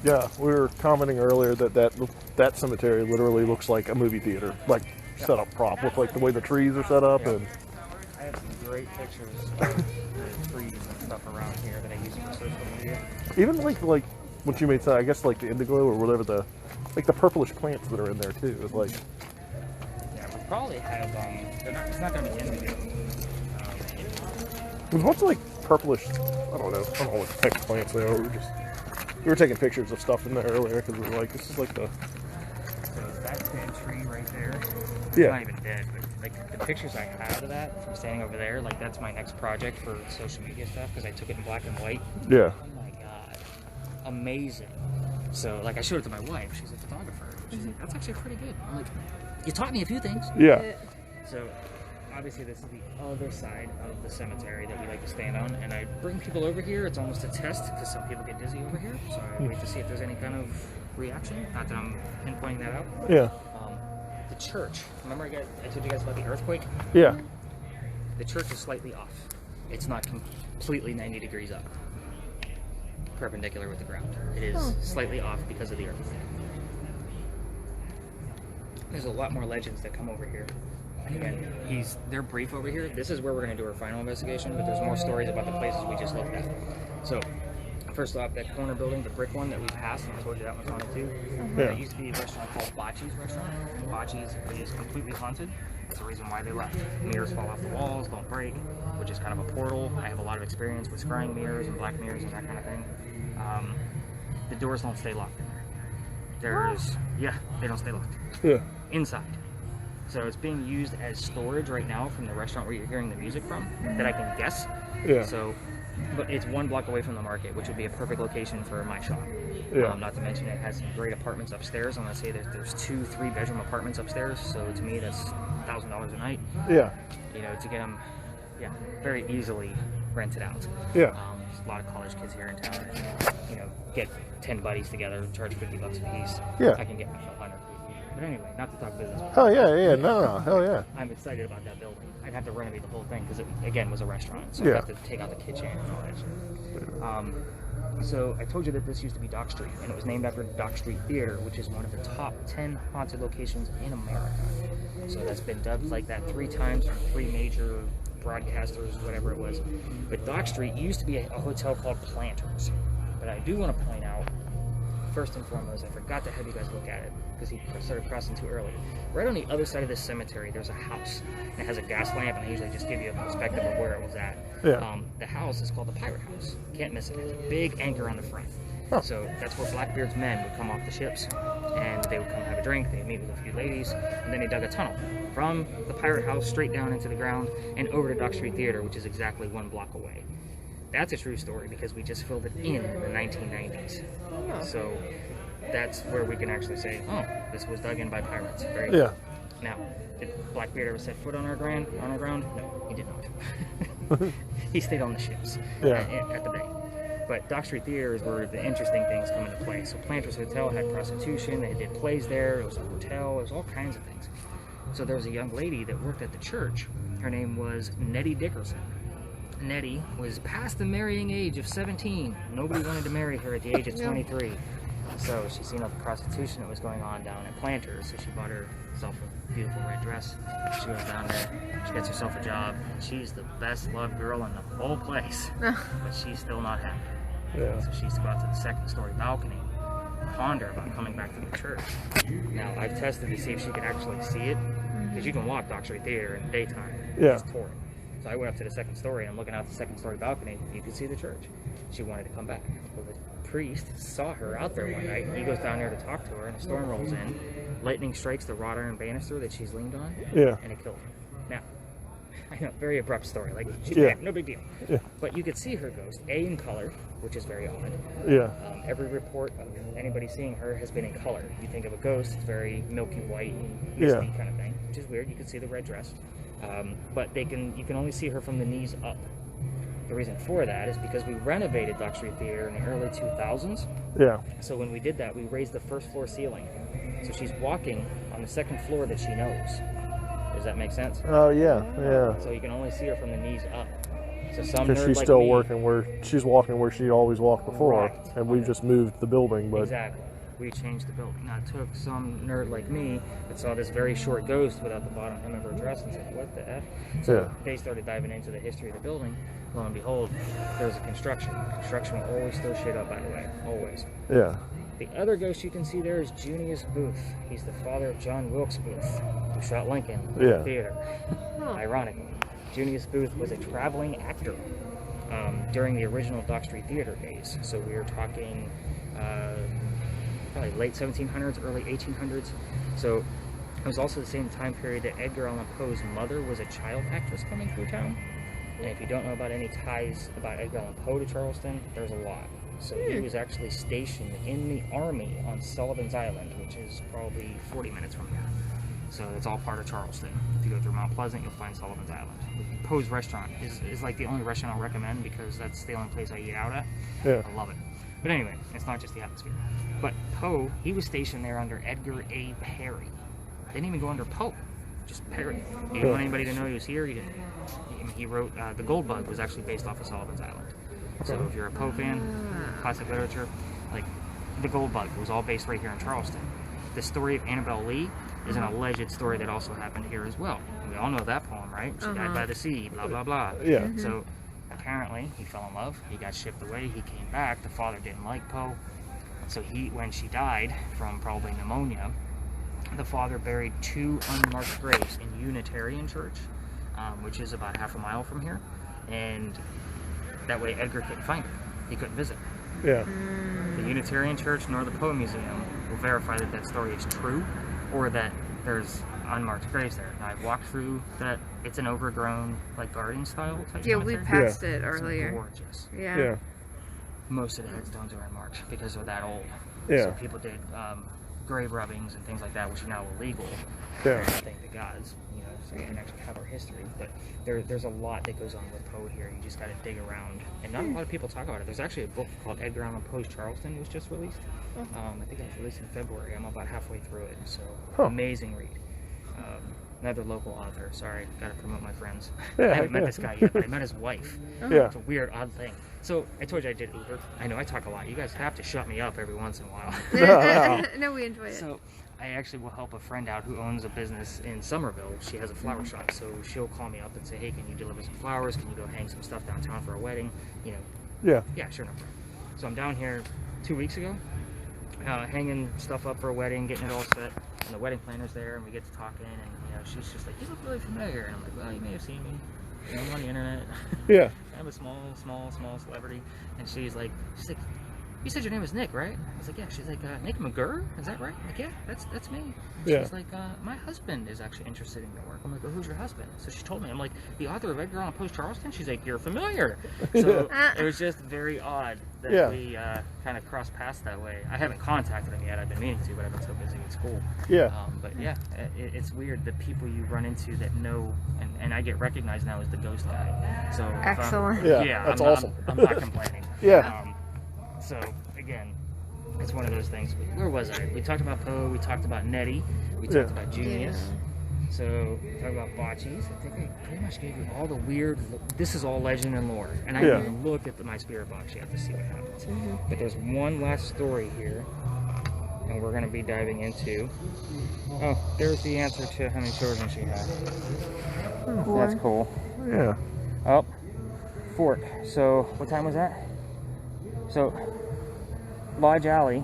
Speaker 1: Yeah, we were commenting earlier that cemetery literally looks like a movie theater, like set up prop with like the way the trees are set up. And
Speaker 2: I have some great pictures of the trees and stuff around here that I use for social media.
Speaker 1: even like what you made, I guess like the indigo or whatever, the purplish plants that are in there too. It's like,
Speaker 2: Yeah, we probably have it's not going to be indigo.
Speaker 1: it was once like purplish. I don't know what type of plants they are. We were taking pictures of stuff in there earlier because we were like, this is like the.
Speaker 2: So that dead tree right there. It's
Speaker 1: Yeah.
Speaker 2: not even dead, but like the pictures I have of that from standing over there, like that's my next project for social media stuff because I took it in black and white.
Speaker 1: Yeah.
Speaker 2: Oh my god, amazing! So like I showed it to my wife. She's a photographer. She's like, that's actually pretty good. I'm like, you taught me a few things.
Speaker 1: Yeah.
Speaker 2: So obviously this is the other side of the cemetery that we like to stand on, and I bring people over here. It's almost a test because some people get dizzy over here, so I wait to see if there's any kind of reaction. Not that I'm pinpointing that out.
Speaker 1: Yeah.
Speaker 2: The church. Remember I told you guys about the earthquake?
Speaker 1: Yeah.
Speaker 2: The church is slightly off. It's not completely 90 degrees up, perpendicular with the ground. It is slightly off because of the earthquake. There's a lot more legends that come over here. Again, they're brief over here. This is where we're going to do our final investigation, but there's more stories about the places we just looked at. So, first off, that corner building, the brick one that we passed, and I told you that one's haunted too.
Speaker 1: Yeah.
Speaker 2: There used to be a restaurant called Bocce's Restaurant. Bocce's is completely haunted. That's the reason why they left. Mirrors fall off the walls, don't break, which is kind of a portal. I have a lot of experience with scrying mirrors and black mirrors and that kind of thing. The doors don't stay locked in there. They don't stay locked.
Speaker 1: Yeah.
Speaker 2: Inside. So it's being used as storage right now from the restaurant where you're hearing the music from, that I can guess.
Speaker 1: Yeah.
Speaker 2: So, but it's 1 block away from the market, which would be a perfect location for my shop.
Speaker 1: Yeah.
Speaker 2: Not to mention it has some great apartments upstairs. I'm gonna say that there's 2 3-bedroom apartments upstairs. So to me, that's $1,000 a night.
Speaker 1: Yeah.
Speaker 2: You know, to get them, very easily rented out.
Speaker 1: Yeah.
Speaker 2: There's a lot of college kids here in town. You know, get 10 buddies together, charge $50 a piece.
Speaker 1: Yeah.
Speaker 2: I can get myself 100. But anyway, not to talk business.
Speaker 1: Oh yeah. No. Hell yeah.
Speaker 2: I'm excited about that building. I'd have to renovate the whole thing because it, again, was a restaurant. So
Speaker 1: Yeah.
Speaker 2: I'd have to take out the kitchen and all that shit. So I told you that this used to be Dock Street, and it was named after Dock Street Theater, which is one of the top 10 haunted locations in America. So that's been dubbed like that 3 times from 3 major broadcasters, whatever it was. But Dock Street used to be a hotel called Planters. But I do want to point out, first and foremost, I forgot to have you guys look at it because he started crossing too early. Right on the other side of this cemetery, there's a house. And it has a gas lamp, and I usually just give you a perspective of where it was at.
Speaker 1: Yeah.
Speaker 2: The house is called the Pirate House. Can't miss it. It has a big anchor on the front.
Speaker 1: Huh.
Speaker 2: So that's where Blackbeard's men would come off the ships, and they would come have a drink. They'd meet with a few ladies, and then they dug a tunnel from the Pirate House straight down into the ground and over to Dock Street Theater, which is exactly 1 block away. That's a true story because we just filled it in the 1990s. So that's where we can actually say, oh, this was dug in by pirates. Very
Speaker 1: Yeah.
Speaker 2: Now, did Blackbeard ever set foot on our ground? No, he did not. He stayed on the ships at the bay. But Dock Street Theater is where the interesting things come into play. So Planters Hotel had prostitution. They did plays there. It was a hotel. It was all kinds of things. So there was a young lady that worked at the church. Her name was Nettie Dickerson. Nettie was past the marrying age of 17. Nobody wanted to marry her at the age of 23. So she seen all the prostitution that was going on down at Planters, so she bought herself a beautiful red dress. She goes down there, she gets herself a job, and she's the best loved girl in the whole place. But she's still not happy.
Speaker 1: Yeah.
Speaker 2: So she used to go out to the 2nd story balcony, ponder about coming back to the church. Now, I've tested to see if she could actually see it, because you can walk Dock Street Theater in the daytime.
Speaker 1: Yeah.
Speaker 2: It's torrid. So I went up to the 2nd story, and I'm looking out the 2nd story balcony. You could see the church. She wanted to come back. Well, the priest saw her out there one night. He goes down there to talk to her, and a storm rolls in. Lightning strikes the wrought iron banister that she's leaned on,
Speaker 1: Yeah.
Speaker 2: and it killed her. Now, I know, very abrupt story. Like, she's
Speaker 1: Yeah.
Speaker 2: dead, no big deal.
Speaker 1: Yeah.
Speaker 2: But you could see her ghost, in color, which is very odd.
Speaker 1: Yeah.
Speaker 2: Every report of anybody seeing her has been in color. You think of a ghost, it's very milky white and misty kind of thing, which is weird. You can see the red dress. But you can only see her from the knees up. The reason for that is because we renovated Dock Street Theater in the early 2000s.
Speaker 1: Yeah.
Speaker 2: So when we did that, we raised the 1st floor ceiling So she's walking on the second floor that she knows. Does that make sense?
Speaker 1: Oh yeah, yeah.
Speaker 2: So you can only see her from the knees up. So some
Speaker 1: Because
Speaker 2: nerd
Speaker 1: she's
Speaker 2: like
Speaker 1: still
Speaker 2: me,
Speaker 1: working where she's walking where she always walked before,
Speaker 2: Right.
Speaker 1: and we've just moved the building. But
Speaker 2: Exactly. We changed the building. Now, it took some nerd like me that saw this very short ghost without the bottom hem of her dress and said, what the F? So
Speaker 1: Yeah.
Speaker 2: they started diving into the history of the building. Lo and behold, there was a construction. Construction will always throw shit up, by the way. Always.
Speaker 1: yeah,
Speaker 2: The other ghost you can see there is Junius Booth. He's the father of John Wilkes Booth, who shot Lincoln in
Speaker 1: Yeah.
Speaker 2: the theater.
Speaker 3: Huh.
Speaker 2: Ironically, Junius Booth was a traveling actor during the original Dock Street Theater days. So we are talking probably late 1700s, early 1800s. So it was also the same time period that Edgar Allan Poe's mother was a child actress coming through town. And if you don't know about any ties about Edgar Allan Poe to Charleston, there's a lot. So he was actually stationed in the army on Sullivan's Island, which is probably 40 minutes from here. So it's all part of Charleston. If you go through Mount Pleasant, you'll find Sullivan's Island. Poe's restaurant is like the only restaurant I'll recommend because that's the only place I eat out at.
Speaker 1: yeah,
Speaker 2: I love it. But anyway, it's not just the atmosphere. But Poe, he was stationed there under Edgar A. Perry. Didn't even go under Poe, just Perry. He didn't want anybody to know he was here. He didn't. He wrote The Gold Bug was actually based off of Sullivan's Island. So if you're a Poe fan, classic literature, like The Gold Bug was all based right here in Charleston. The story of Annabelle Lee is an alleged story that also happened here as well. And we all know that poem, right? She died by the sea, blah, blah, blah.
Speaker 1: yeah.
Speaker 2: So apparently he fell in love, he got shipped away, he came back, the father didn't like Poe. So when she died from probably pneumonia, the father buried 2 unmarked graves in Unitarian Church, which is about half a mile from here. And that way Edgar couldn't find her. He couldn't visit her.
Speaker 1: Yeah,
Speaker 2: The Unitarian Church nor the Poe Museum will verify that that story is true or that there's unmarked graves there. Now, I've walked through that. It's an overgrown, like, garden style type
Speaker 3: Yeah, we
Speaker 2: cemetery.
Speaker 3: passed it
Speaker 2: It's
Speaker 3: earlier.
Speaker 2: gorgeous.
Speaker 3: Yeah.
Speaker 1: yeah,
Speaker 2: Most of the headstones are unmarked because they're that old.
Speaker 1: Yeah.
Speaker 2: So people did grave rubbings and things like that, which are now illegal.
Speaker 1: Yeah.
Speaker 2: Thank the gods, so we can actually have our history. But there's a lot that goes on with Poe here. You just got to dig around, and not a lot of people talk about it. There's actually a book called Edgar Allan Poe's Charleston, was just released. I think it was released in February. I'm about halfway through it, so amazing read. Another local author. Sorry, gotta promote my friends.
Speaker 1: Yeah,
Speaker 2: I haven't met
Speaker 1: yeah.
Speaker 2: this guy yet, but I met his wife.
Speaker 1: Yeah.
Speaker 2: It's a weird, odd thing. So I told you I did Uber. I know I talk a lot. You guys have to shut me up every once in a while.
Speaker 3: No, we enjoy it.
Speaker 2: So I actually will help a friend out who owns a business in Somerville. She has a flower shop, so she'll call me up and say, hey, can you deliver some flowers? Can you go hang some stuff downtown for a wedding?
Speaker 1: yeah,
Speaker 2: Yeah, sure, no problem. So I'm down here 2 weeks ago, hanging stuff up for a wedding, getting it all set, and the wedding planner's there, and we get to talking, and she's just like, you look really familiar, and I'm like, well, you may have seen me, I'm on the internet.
Speaker 1: yeah,
Speaker 2: I'm a small celebrity, and she's like, you said your name was Nick, right? I was like, yeah. She's like, Nick McGurr? Is that right? I'm like, yeah, that's me. And
Speaker 1: Yeah.
Speaker 2: she's like, my husband is actually interested in your work. I'm like, well, who's your husband? So she told me, I'm like, the author of Edgar Allan Poe's Charleston? She's like, you're familiar. So it was just very odd that we kind of crossed paths that way. I haven't contacted him yet. I've been meaning to, but I've been so busy with school.
Speaker 1: yeah,
Speaker 2: But yeah, it's weird the people you run into that know, and I get recognized now as the ghost guy. So if I'm-
Speaker 3: Excellent.
Speaker 1: Yeah, that's awesome.
Speaker 2: I'm not complaining.
Speaker 1: Yeah.
Speaker 2: So again, it's one of those things. Where was I? We talked about Poe. We talked about Nettie. We talked about Junius. So we talked about bocces. I think I pretty much gave you all the weird. This is all legend and lore, and I
Speaker 1: Yeah.
Speaker 2: haven't even looked at my spirit box yet to see what happens. But there's one last story here, and we're going to be diving into. Oh, there's the answer to how many children she had. That's cool.
Speaker 1: yeah,
Speaker 2: Oh, fork. So what time was that? So Lodge Alley,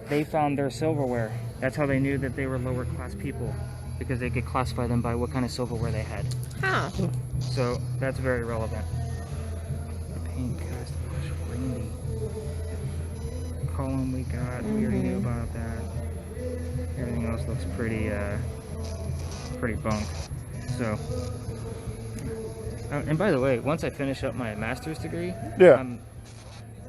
Speaker 2: they found their silverware. That's how they knew that they were lower class people, because they could classify them by what kind of silverware they had.
Speaker 3: Huh.
Speaker 2: So that's very relevant. The paint cast Randy column we got. We already knew about that. Everything else looks pretty bunk. So and by the way, once I finish up my master's degree,
Speaker 1: Yeah.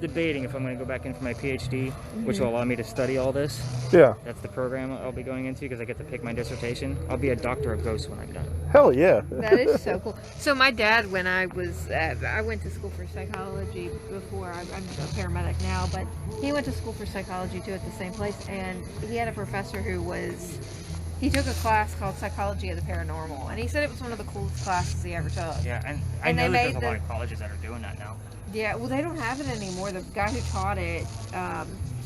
Speaker 2: debating if I'm going to go back in for my PhD, which will allow me to study all this.
Speaker 1: Yeah.
Speaker 2: That's the program I'll be going into because I get to pick my dissertation. I'll be a doctor of ghosts when I'm done.
Speaker 1: Hell yeah.
Speaker 3: That is so cool. So my dad, when I was, I went to school for psychology before. I'm a paramedic now, but he went to school for psychology too at the same place, and he had a professor who was, he took a class called Psychology of the Paranormal, and he said it was one of the coolest classes he ever took.
Speaker 2: Yeah, and I know that there's a lot of colleges that are doing that now.
Speaker 3: Yeah, well, they don't have it anymore. The guy who taught it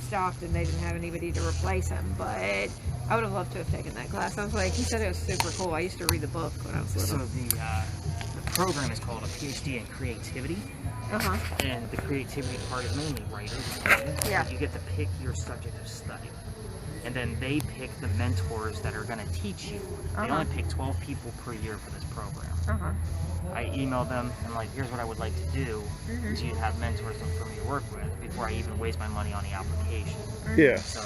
Speaker 3: stopped, and they didn't have anybody to replace him. But I would have loved to have taken that class. I was like, he said it was super cool. I used to read the book when I was little.
Speaker 2: So the program is called a PhD in creativity. And the creativity part is mainly writers.
Speaker 3: Yeah.
Speaker 2: You get to pick your subject of study. And then they pick the mentors that are going to teach you. They only pick 12 people per year for this program. I emailed them and like, here's what I would like to do. Do you have mentors for me to work with before I even waste my money on the application?
Speaker 1: Yeah.
Speaker 2: So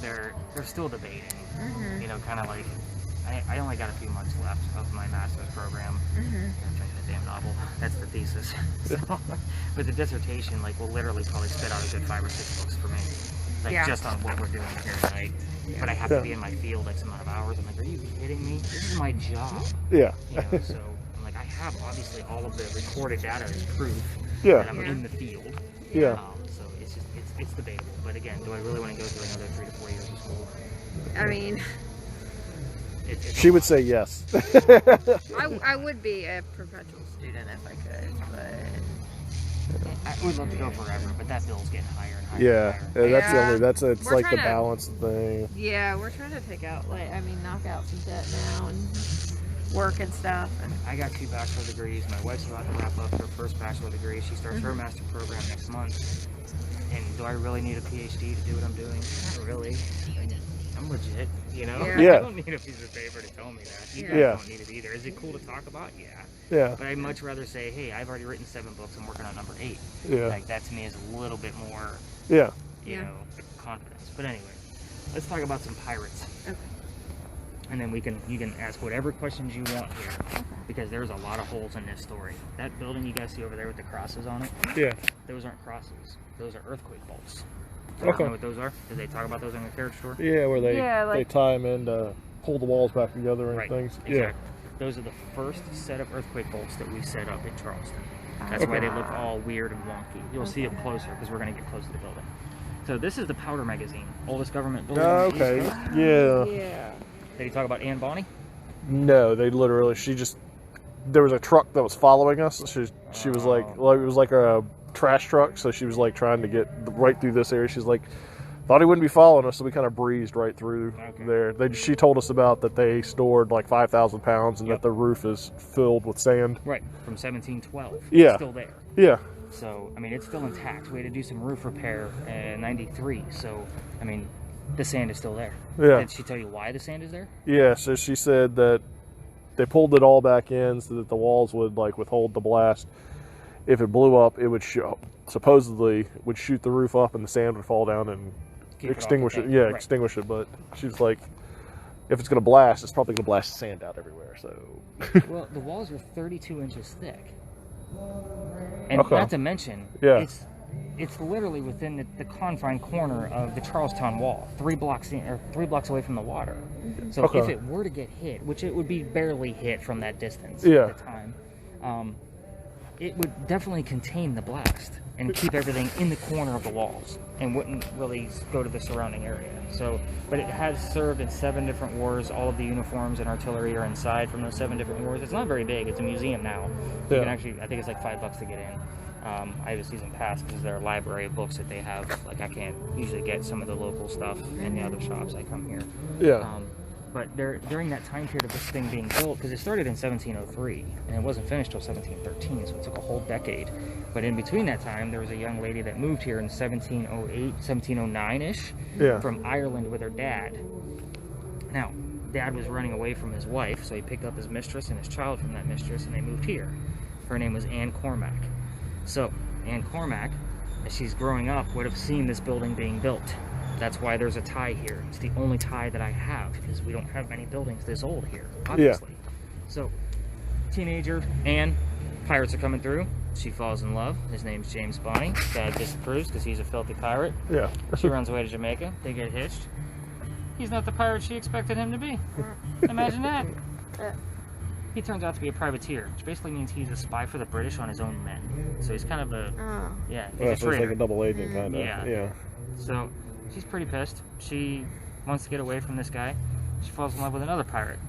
Speaker 2: they're still debating. You know, kind of like I only got a few months left of my master's program. I'm finishing the damn novel. That's the thesis. So, but the dissertation like will literally probably spit out a good 5 or 6 books for me. Like just on what we're doing here tonight. But I have to be in my field X amount of hours. I'm like, are you kidding me? This is my job.
Speaker 1: Yeah.
Speaker 2: You know, so I'm like, I have obviously all of the recorded data as proof
Speaker 1: Yeah.
Speaker 2: that I'm in the field.
Speaker 1: Yeah.
Speaker 2: So it's just it's debatable. But again, do I really want to go through another 3 to 4 years of school?
Speaker 3: I mean,
Speaker 1: She would say yes.
Speaker 3: I would be a perpetual student if I could, but
Speaker 2: I would love to go forever, but that bill's getting higher and higher.
Speaker 1: Yeah.
Speaker 2: And higher.
Speaker 1: That's the only. It's
Speaker 3: We're
Speaker 1: like the
Speaker 3: trying to-
Speaker 1: balance thing.
Speaker 3: yeah, we're trying to take out, knock out some debt now and work and stuff. And
Speaker 2: I got 2 bachelor degrees. My wife's about to wrap up her first bachelor degree. She starts her master program next month. And do I really need a PhD to do what I'm doing? Not really. I'm legit, you know?
Speaker 1: Yeah.
Speaker 2: I don't need a piece of paper to tell me that. You guys
Speaker 1: Yeah.
Speaker 2: don't need it either. Is it cool to talk about? Yeah.
Speaker 1: Yeah.
Speaker 2: But I'd much rather say, hey, I've already written 7 books. I'm working on number 8.
Speaker 1: Yeah.
Speaker 2: Like, that to me is a little bit more,
Speaker 1: Yeah.
Speaker 2: you know, confidence. But anyway, let's talk about some pirates.
Speaker 3: Okay.
Speaker 2: And then you can ask whatever questions you want here, because there's a lot of holes in this story. That building you guys see over there with the crosses on it,
Speaker 1: Yeah.
Speaker 2: those aren't crosses. Those are earthquake bolts.
Speaker 1: Okay.
Speaker 2: You know what those are? Did they talk about those in the carriage store?
Speaker 1: Yeah, where they
Speaker 3: Yeah,
Speaker 1: they
Speaker 3: like-
Speaker 1: tie them in to pull the walls back together and
Speaker 2: Right.
Speaker 1: things.
Speaker 2: Exactly. Those are the first set of earthquake bolts that we set up in Charleston. That's why they look all weird and wonky. You'll see them closer because we're going to get close to the building. So this is the Powder Magazine, oldest government building
Speaker 1: Yeah.
Speaker 2: on the East
Speaker 1: Okay.
Speaker 2: Coast.
Speaker 1: Yeah.
Speaker 3: yeah.
Speaker 2: Did he talk about Anne Bonny?
Speaker 1: No, they literally. There was a truck that was following us. She was like, it was like a trash truck. So she was like trying to get right through this area. She's like, thought he wouldn't be following us, so we kind of breezed right through there. She told us about that they stored like 5,000 pounds and that the roof is filled with sand.
Speaker 2: Right, from 1712.
Speaker 1: Yeah.
Speaker 2: It's still there.
Speaker 1: Yeah.
Speaker 2: So, I mean, it's still intact. We had to do some roof repair in 93. So, I mean, the sand is still there.
Speaker 1: Yeah.
Speaker 2: Did she tell you why the sand is there?
Speaker 1: Yeah. So she said that they pulled it all back in so that the walls would like withhold the blast. If it blew up, it would supposedly would shoot the roof up and the sand would fall down and
Speaker 2: Keep it off
Speaker 1: extinguish
Speaker 2: the
Speaker 1: it.
Speaker 2: thing.
Speaker 1: Yeah,
Speaker 2: Right.
Speaker 1: extinguish it. But she was like, if it's going to blast, it's probably going to blast sand out everywhere. So.
Speaker 2: Well, the walls are 32 inches thick. And
Speaker 1: Okay.
Speaker 2: not to mention,
Speaker 1: Yeah.
Speaker 2: it's literally within the confined corner of the Charlestown Wall, 3 blocks away from the water. So
Speaker 1: Okay.
Speaker 2: if it were to get hit, which it would be barely hit from that distance
Speaker 1: Yeah.
Speaker 2: at the time, it would definitely contain the blast and keep everything in the corner of the walls and wouldn't really go to the surrounding area. So, but it has served in 7 different wars. All of the uniforms and artillery are inside from those 7 different wars. It's not very big. It's a museum now. You can actually, I think it's like $5 to get in. I have a season pass because their library of books that they have. Like I can't usually get some of the local stuff in the other shops. I come here.
Speaker 1: Yeah.
Speaker 2: But during that time period of this thing being built, because it started in 1703 and it wasn't finished till 1713, so it took a whole decade. But in between that time, there was a young lady that moved here in 1708, 1709-ish from Ireland with her dad. Now, Dad was running away from his wife, so he picked up his mistress and his child from that mistress, and they moved here. Her name was Anne Cormack. So, Anne Cormack, as she's growing up, would have seen this building being built. That's why there's a tie here. It's the only tie that I have, because we don't have many buildings this old here, obviously. So, teenager, Anne, pirates are coming through. She falls in love. His name's James Bonney. Dad disapproves because he's a filthy pirate.
Speaker 1: Yeah.
Speaker 2: She runs away to Jamaica. They get hitched. He's not the pirate she expected him to be. Imagine that. He turns out to be a privateer, which basically means he's a spy for the British on his own men. So he's kind of a, yeah, he's
Speaker 1: Well,
Speaker 2: a
Speaker 1: so it's like
Speaker 2: traitor.
Speaker 1: a double agent kind of.
Speaker 2: Yeah.
Speaker 1: Yeah.
Speaker 2: So she's pretty pissed. She wants to get away from this guy. She falls in love with another pirate.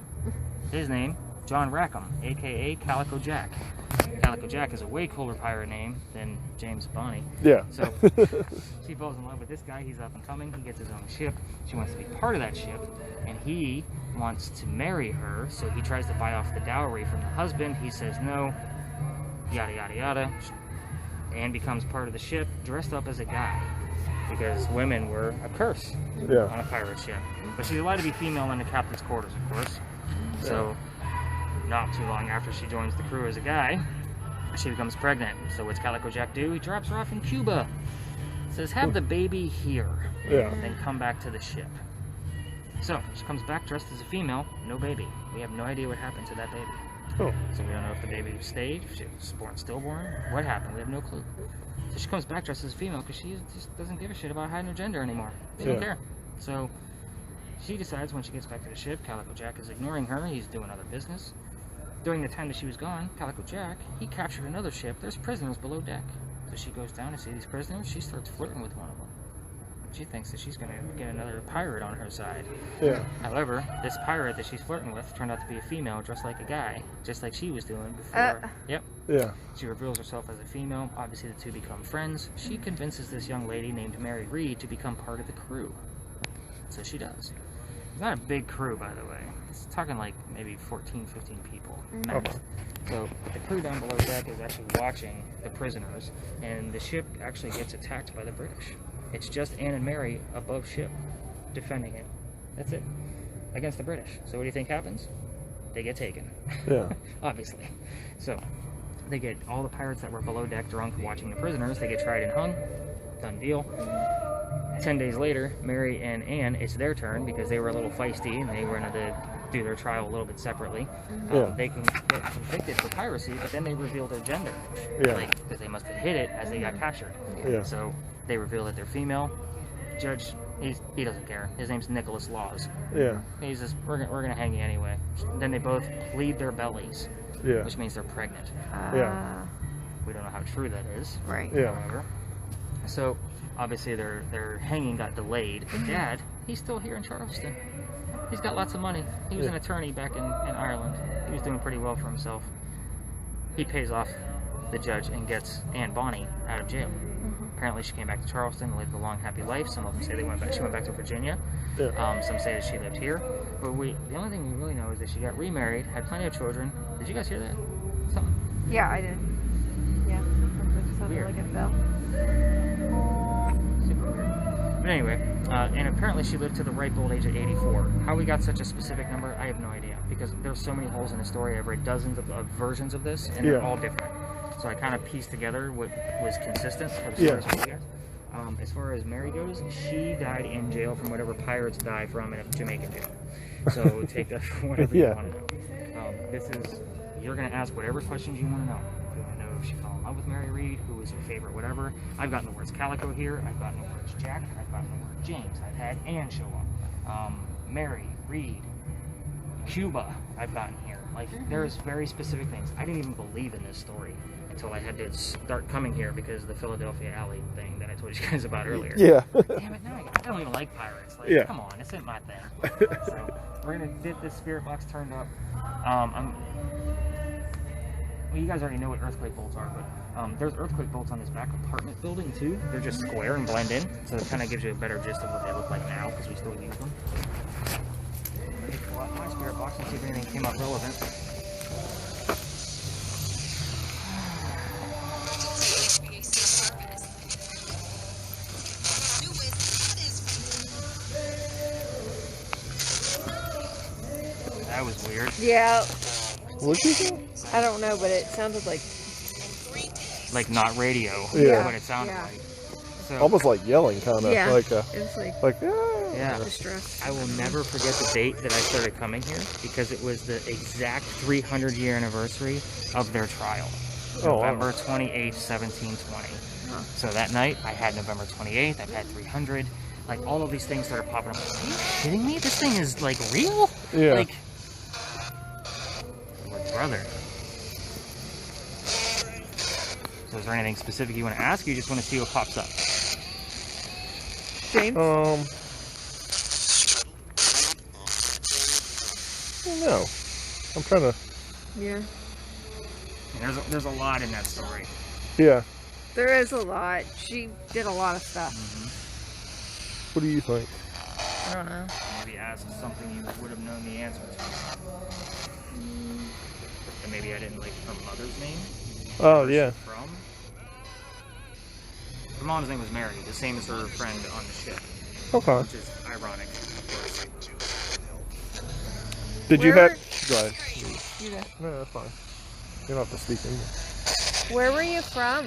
Speaker 2: His name, John Rackham, a.k.a. Calico Jack. Calico Jack is a way cooler pirate name than James Bonney.
Speaker 1: Yeah.
Speaker 2: So she falls in love with this guy. He's up and coming. He gets his own ship. She wants to be part of that ship. And he wants to marry her. So he tries to buy off the dowry from the husband. He says no. Yada, yada, yada. And becomes part of the ship dressed up as a guy. Because women were a curse on a pirate ship. But she's allowed to be female in the captain's quarters, of course. So not too long after she joins the crew as a guy, she becomes pregnant. So what's Calico Jack do? He drops her off in Cuba. Says, have the baby here.
Speaker 1: Yeah.
Speaker 2: Then come back to the ship. So she comes back dressed as a female, no baby. We have no idea what happened to that baby.
Speaker 1: Oh.
Speaker 2: So we don't know if the baby stayed, if she was born stillborn, what happened. We have no clue. So she comes back dressed as a female because she just doesn't give a shit about hiding her gender anymore. She don't care. So she decides when she gets back to the ship, Calico Jack is ignoring her. He's doing other business. During the time that she was gone, Calico Jack, he captured another ship. There's prisoners below deck. So she goes down to see these prisoners. She starts flirting with one of them. She thinks that she's going to get another pirate on her side.
Speaker 1: Yeah.
Speaker 2: However, this pirate that she's flirting with turned out to be a female dressed like a guy, just like she was doing before. Yep.
Speaker 1: Yeah.
Speaker 2: She reveals herself as a female. Obviously, the two become friends. She convinces this young lady named Mary Reed to become part of the crew. So she does. It's not a big crew, by the way. It's talking like maybe 14, 15 people. Max. So the crew down below deck is actually watching the prisoners, and the ship actually gets attacked by the British. It's just Anne and Mary above ship, defending it. That's it. Against the British. So what do you think happens? They get taken.
Speaker 1: Yeah.
Speaker 2: Obviously. So they get all the pirates that were below deck drunk watching the prisoners. They get tried and hung. Done deal. 10 days later, Mary and Anne, it's their turn because they were a little feisty and they were going to do their trial a little bit separately. They can get convicted for piracy, but then they reveal their gender. Because they must have hid it as they got captured. So they reveal that they're female. Judge, he doesn't care. His name's Nicholas Laws. He's just, we're gonna hang you anyway. Then they both plead their bellies, which means they're pregnant. We don't know how true that is. However. So obviously their hanging got delayed. But Dad, he's still here in Charleston. He's got lots of money. He was an attorney back in Ireland. He was doing pretty well for himself. He pays off the judge and gets Anne Bonney out of jail. Apparently she came back to Charleston and lived a long, happy life. Some of them say she went back to Virginia. Some say that she lived here. But the only thing we really know is that she got remarried, had plenty of children. Did you guys hear that? Something?
Speaker 3: Yeah, I did. Yeah, I just sounded like a bell.
Speaker 2: Super weird. But anyway, and apparently she lived to the ripe old age of 84. How we got such a specific number, I have no idea. Because there's so many holes in the story. I've read dozens of versions of this, and they're all different. So I kind of pieced together what was consistent for the stories with you guys. As far as Mary goes, she died in jail from whatever pirates die from in a Jamaican jail. So take that for whatever you want to know. You're going to ask whatever questions you want to know. You want to know if she fell in love with Mary Reed, who was her favorite, whatever. I've gotten the words Calico here. I've gotten the words Jack. I've gotten the word James. I've had Anne show up. Mary, Reed, Cuba, I've gotten here. Like, there's very specific things. I didn't even believe in this story until I had to start coming here because of the Philadelphia Alley thing that I told you guys about earlier. Damn it, now I don't even like pirates. Like, come on, this isn't my thing. So, we're going to get this spirit box turned up. Well, you guys already know what earthquake bolts are, but there's earthquake bolts on this back apartment building, too. They're just square and blend in, so it kind of gives you a better gist of what they look like now, because we still use them. I'm going to pull out my spirit box and see if anything came up relevant. That was weird.
Speaker 3: Yeah.
Speaker 1: What'd you say?
Speaker 3: I don't know, but it sounded like
Speaker 2: not radio.
Speaker 1: Yeah.
Speaker 2: What it sounded like. So,
Speaker 1: almost like yelling, kind of.
Speaker 3: Yeah.
Speaker 1: Like,
Speaker 3: it was like
Speaker 2: yeah.
Speaker 3: distress.
Speaker 2: I will never forget the date that I started coming here because it was the exact 300-year anniversary of their trial.
Speaker 1: Oh, wow.
Speaker 2: November 28th, 1720.
Speaker 3: Huh.
Speaker 2: So that night, I had November 28th, I've had 300. Like, all of these things started popping up. Are you kidding me? This thing is, like, real?
Speaker 1: Yeah.
Speaker 2: Like, my brother. So is there anything specific you want to ask? Or you just want to see what pops up?
Speaker 3: James?
Speaker 1: No. I'm trying to...
Speaker 3: Yeah.
Speaker 2: And there's a lot in that story.
Speaker 1: Yeah.
Speaker 3: There is a lot. She did a lot of stuff.
Speaker 1: What do you think?
Speaker 3: I don't know.
Speaker 2: Maybe ask something you would have known the answer to. And maybe I didn't like her mother's name.
Speaker 1: Oh, yeah.
Speaker 2: From? Her mom's name was Mary, the same as her friend on the ship.
Speaker 1: Okay.
Speaker 2: Which is ironic, of course.
Speaker 1: Did you
Speaker 3: Where-
Speaker 1: have... Go ahead.
Speaker 3: You go.
Speaker 1: No, that's fine. You don't have to speak English.
Speaker 3: Where were you from?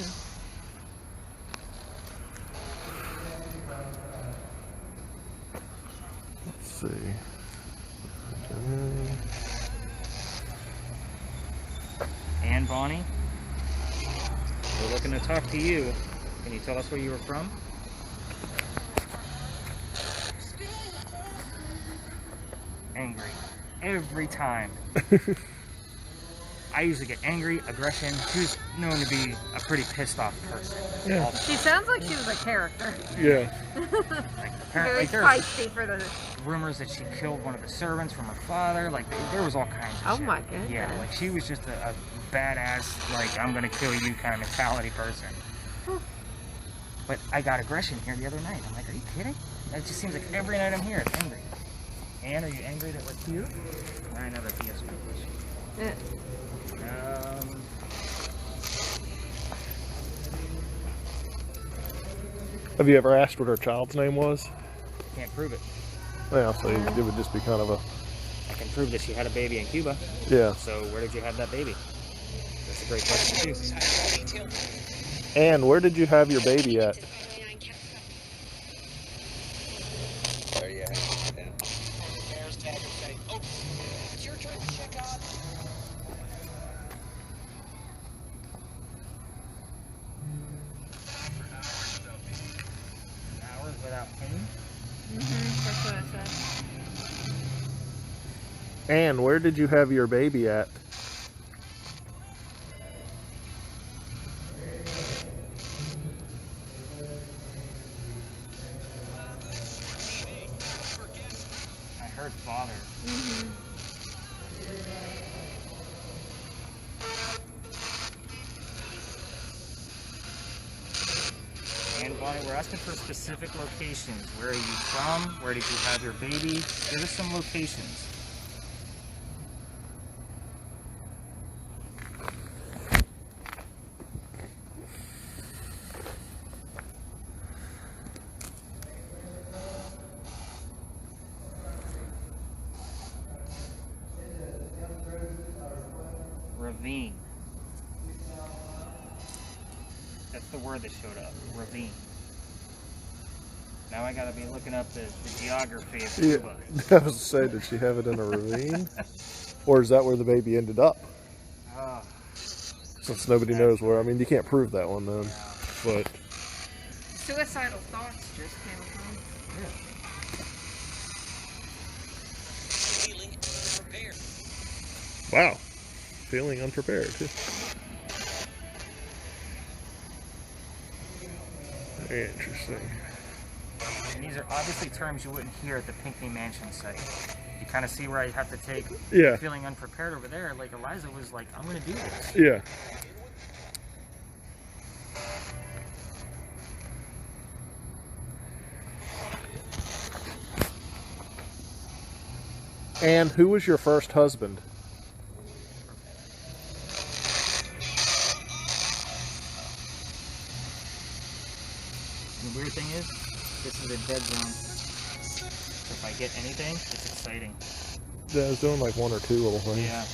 Speaker 1: Let's see.
Speaker 2: And Bonnie, we're looking to talk to you. Can you tell us where you were from? Angry. Every time. I usually get angry, aggression. She was known to be a pretty pissed off person.
Speaker 1: Yeah.
Speaker 2: All the
Speaker 3: She sounds like she was a character.
Speaker 1: Yeah.
Speaker 2: Like,
Speaker 3: Very
Speaker 2: apparently, there's
Speaker 3: feisty for the...
Speaker 2: rumors that she killed one of the servants from her father. Like, there was all kinds of
Speaker 3: Oh
Speaker 2: shit.
Speaker 3: my goodness.
Speaker 2: Yeah, like, she was just a badass, like, I'm gonna kill you kind of mentality person. But I got aggression here the other night. I'm like, are you kidding? It just seems like every night I'm here, it's angry. And are you angry that we're here? All right, another PS question.
Speaker 3: Yeah.
Speaker 1: Have you ever asked what her child's name was?
Speaker 2: Can't prove it.
Speaker 1: Yeah, so it would just be kind of a...
Speaker 2: I can prove that she had a baby in Cuba.
Speaker 1: Yeah.
Speaker 2: So where did you have that baby? That's a great question too.
Speaker 1: And where did you have your baby at?
Speaker 2: Hours without pain?
Speaker 3: That's what I said.
Speaker 1: And where did you have your baby at?
Speaker 2: I heard father. And Bonnie, we're asking for specific locations. Where are you from? Where did you have your baby? Give us some locations. Ravine. That's the word that showed up. Ravine. Now I gotta be looking up the geography of
Speaker 1: Yeah,
Speaker 2: Cuba.
Speaker 1: I was saying, did she have it in a ravine? Or is that where the baby ended up?
Speaker 2: Oh,
Speaker 1: Since nobody knows where. I mean, you can't prove that one then. But,
Speaker 3: Suicidal thoughts just came upon.
Speaker 1: wow. Feeling unprepared. Very interesting.
Speaker 2: and these are obviously terms you wouldn't hear at the Pinckney Mansion site. You kind of see where I have to take
Speaker 1: Yeah.
Speaker 2: feeling unprepared over there. Like Eliza was like, I'm gonna do this.
Speaker 1: Yeah. And who was your first husband?
Speaker 2: And the weird thing is, this is a dead zone. So if I get anything, it's exciting.
Speaker 1: Yeah, I was doing like one or two little things.
Speaker 2: Yeah.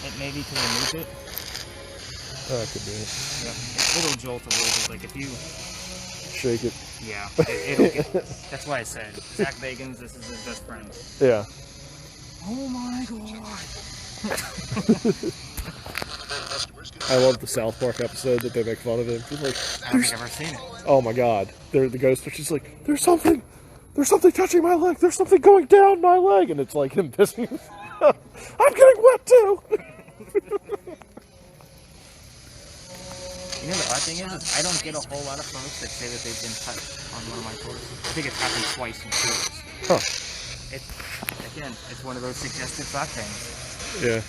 Speaker 2: It maybe because I moved it.
Speaker 1: That could be it.
Speaker 2: Yeah. It'll jolt a little bit. Like if you,
Speaker 1: Shake it.
Speaker 2: yeah. It'll get, that's why I said Zach Bagans. This is his best friend.
Speaker 1: Yeah.
Speaker 2: Oh my god.
Speaker 1: I love the South Park episode that they make fun of him. He's like,
Speaker 2: I don't think I've ever seen it.
Speaker 1: oh my god. The ghost, she's like, there's something touching my leg. There's something going down my leg. And it's like him pissing. I'm getting wet too.
Speaker 2: You know, the odd thing is I don't get a whole lot of folks that say that they've been touched on one of my tours. I think it's happened twice in tours.
Speaker 1: Huh.
Speaker 2: It's one of those suggestive thought things.
Speaker 1: Yeah.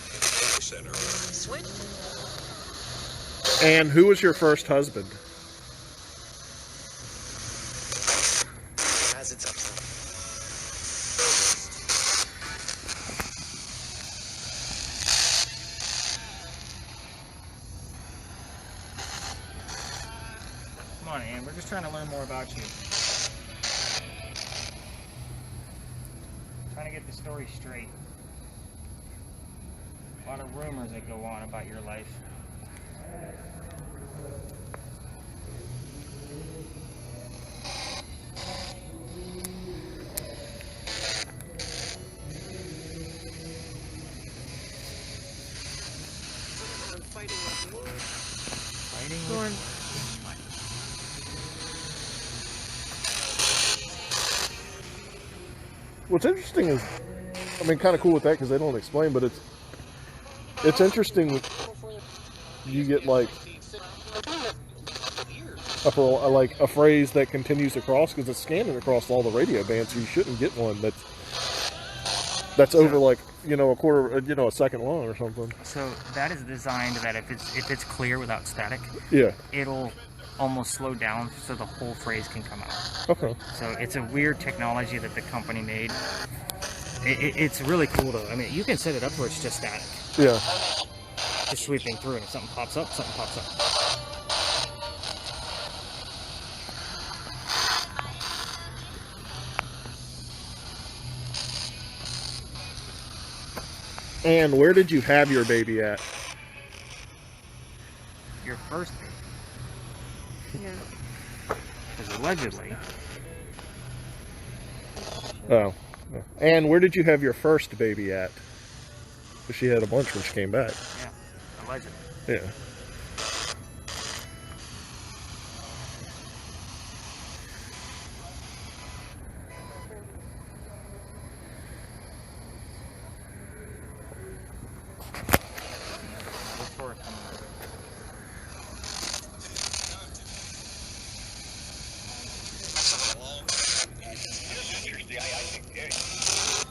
Speaker 1: And who was your first husband?
Speaker 4: As it's upset.
Speaker 2: Come on, Ann. We're just trying to learn more about you. Trying to get the story straight. A lot of rumors that go on about your life.
Speaker 3: Lauren.
Speaker 1: What's interesting is, I mean, kind of cool with that because they don't explain, but it's interesting. You get like a phrase that continues across because it's scanning across all the radio bands. So you shouldn't get one that's over like a second long or something.
Speaker 2: So that is designed that if it's clear without static,
Speaker 1: Yeah.
Speaker 2: it'll almost slow down so the whole phrase can come out.
Speaker 1: Okay.
Speaker 2: So it's a weird technology that the company made. It's really cool though. I mean, you can set it up where it's just static,
Speaker 1: Yeah.
Speaker 2: just sweeping through, and if something pops up, something pops up.
Speaker 1: And where did you have your baby at?
Speaker 2: Your first baby,
Speaker 3: Yeah.
Speaker 2: because allegedly,
Speaker 1: Oh. And where did you have your first baby at? 'Cause she had a bunch when she came back.
Speaker 2: yeah, allegedly.
Speaker 1: Yeah.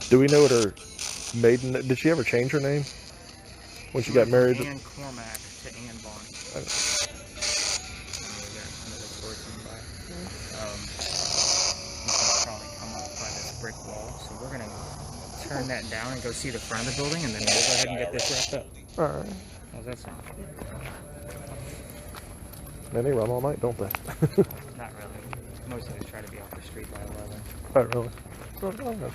Speaker 1: Do we know what her maiden? Did she ever change her name when she got married?
Speaker 2: Ann Cormack to Ann Bond. He's gonna probably come up by this brick wall, so we're gonna turn that down and go see the front of the building, and then we'll go ahead and get this wrapped up.
Speaker 1: All right.
Speaker 2: How's that sound?
Speaker 1: Man, they run all night, don't they?
Speaker 2: Not really. Most of us try to be off the street by 11.
Speaker 1: Oh, really? Oh,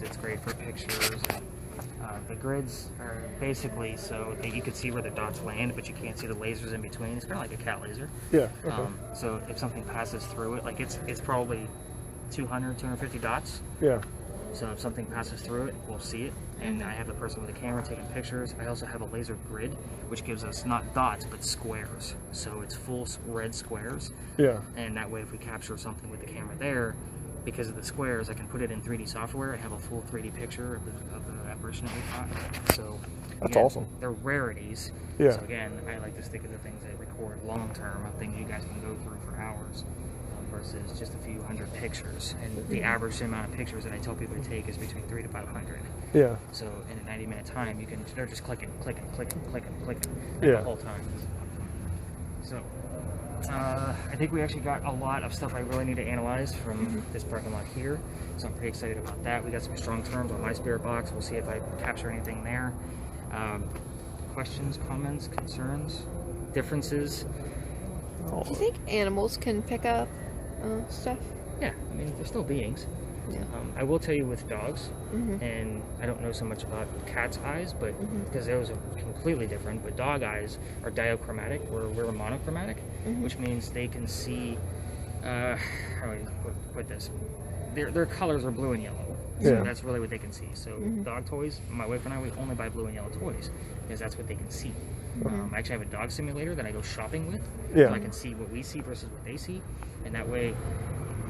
Speaker 2: It's great for pictures. The grids are basically so that you can see where the dots land, but you can't see the lasers in between. It's kind of like a cat laser.
Speaker 1: Yeah. Okay.
Speaker 2: So if something passes through it, like it's probably 200, 250 dots.
Speaker 1: Yeah.
Speaker 2: So if something passes through it, we'll see it. And I have the person with the camera taking pictures. I also have a laser grid, which gives us not dots, but squares. So it's full red squares.
Speaker 1: Yeah.
Speaker 2: And that way, if we capture something with the camera there, because of the squares, I can put it in 3D software and have a full 3D picture of the apparition that we caught. So
Speaker 1: That's
Speaker 2: again,
Speaker 1: awesome.
Speaker 2: They're rarities.
Speaker 1: Yeah.
Speaker 2: So again, I like to stick to the things that record long term, of things you guys can go through for hours, versus just a few hundred pictures. And the average amount of pictures that I tell people to take is between 300 to 500.
Speaker 1: Yeah.
Speaker 2: So in a 90-minute time, they're just clicking
Speaker 1: Yeah.
Speaker 2: the whole time. So I think we actually got a lot of stuff I really need to analyze from this parking lot here, so I'm pretty excited about that. We got some strong terms on my spirit box. We'll see if I capture anything there. Questions, comments, concerns, differences?
Speaker 3: Do you think animals can pick up stuff?
Speaker 2: Yeah, I mean, they're still beings.
Speaker 3: Yeah.
Speaker 2: I will tell you with dogs, and I don't know so much about cats' eyes, but because those are completely different, but dog eyes are diachromatic, where we're monochromatic, which means they can see, how do I put this? Their colors are blue and yellow, so that's really what they can see. So dog toys, my wife and I, we only buy blue and yellow toys, because that's what they can see. I actually have a dog simulator that I go shopping with, so I can see what we see versus what they see, and that way,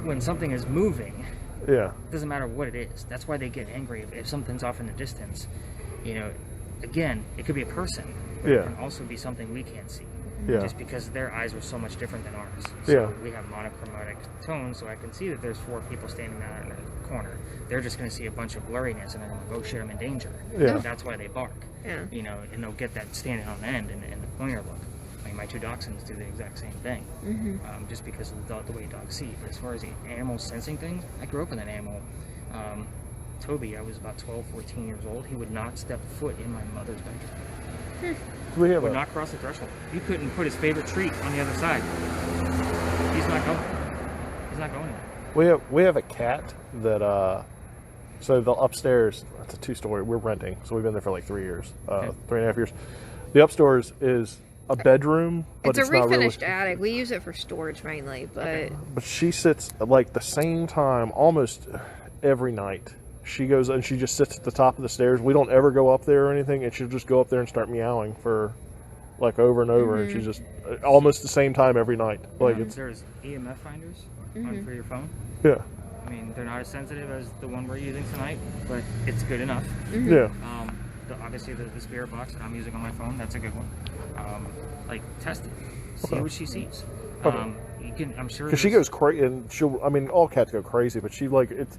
Speaker 2: when something is moving, it doesn't matter what it is. That's why they get angry if something's off in the distance. You know, again, it could be a person, but it can also be something we can't see. Just because their eyes are so much different than ours. So we have monochromatic tones, so I can see that there's 4 people standing down in the corner. They're just going to see a bunch of blurriness, and they're going to go shit, I'm in danger. That's why they bark. You know, and they'll get that standing on end and the pointer look. I mean, my 2 dachshunds do the exact same thing, just because of the way dogs see. But as far as the animals sensing things, I grew up with an animal. Toby, I was about 12, 14 years old. He would not step foot in my mother's bedroom.
Speaker 1: We have
Speaker 2: would not cross the threshold. He couldn't put his favorite treat on the other side. He's not going. He's not going there.
Speaker 1: We have a cat that so the upstairs, it's a 2-story. We're renting, so we've been there for like 3 years, 3.5 years. The upstairs is a bedroom, but
Speaker 3: it's a refinished
Speaker 1: not really
Speaker 3: attic. We use it for storage mainly, but
Speaker 1: she sits at like the same time almost every night. She goes and she just sits at the top of the stairs. We don't ever go up there or anything, and she'll just go up there and start meowing for like over and over, and she's just almost the same time every night. Like
Speaker 2: there's EMF finders on for your phone.
Speaker 1: Yeah.
Speaker 2: I mean, they're not as sensitive as the one we're using tonight, but it's good enough.
Speaker 1: Yeah.
Speaker 2: Obviously, the spirit box that I'm using on my phone, that's a good one. Like, test it. See what she sees. You can, I'm sure.
Speaker 1: Because she goes crazy, and she'll. I mean, all cats go crazy, but she like it's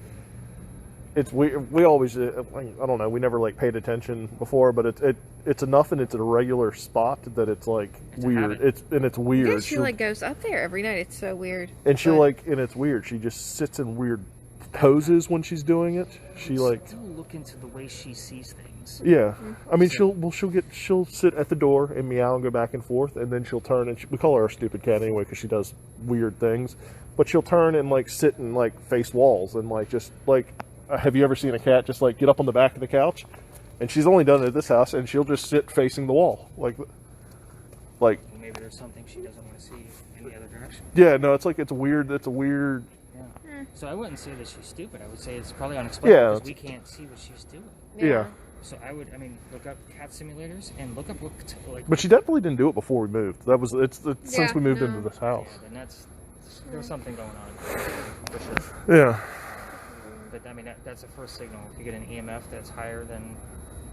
Speaker 1: we always I don't know, we never like paid attention before, but it's enough and it's a regular spot that it's like weird. It's weird.
Speaker 3: I guess she like goes up there every night. It's so weird.
Speaker 1: And she'll it's weird. She just sits in weird poses when she's doing it. She like
Speaker 2: still look into the way she sees things.
Speaker 1: Yeah. I mean, she'll sit at the door and meow and go back and forth, and then she'll turn and we call her a stupid cat anyway because she does weird things, but she'll turn and like sit and like face walls and like just like. Have you ever seen a cat just like get up on the back of the couch? And she's only done it at this house, and she'll just sit facing the wall, like.
Speaker 2: Maybe there's something she doesn't want to see in the other direction.
Speaker 1: Yeah, no, it's a weird.
Speaker 2: Yeah. So I wouldn't say that she's stupid. I would say it's probably unexplained because we can't see what she's doing.
Speaker 1: Yeah.
Speaker 2: So look up cat simulators and look up what
Speaker 1: But she definitely didn't do it before we moved. That was since we moved into this house.
Speaker 2: Yeah, then there's something going on for sure.
Speaker 1: Yeah.
Speaker 2: But I mean, that's the first signal. If you get an EMF that's higher than,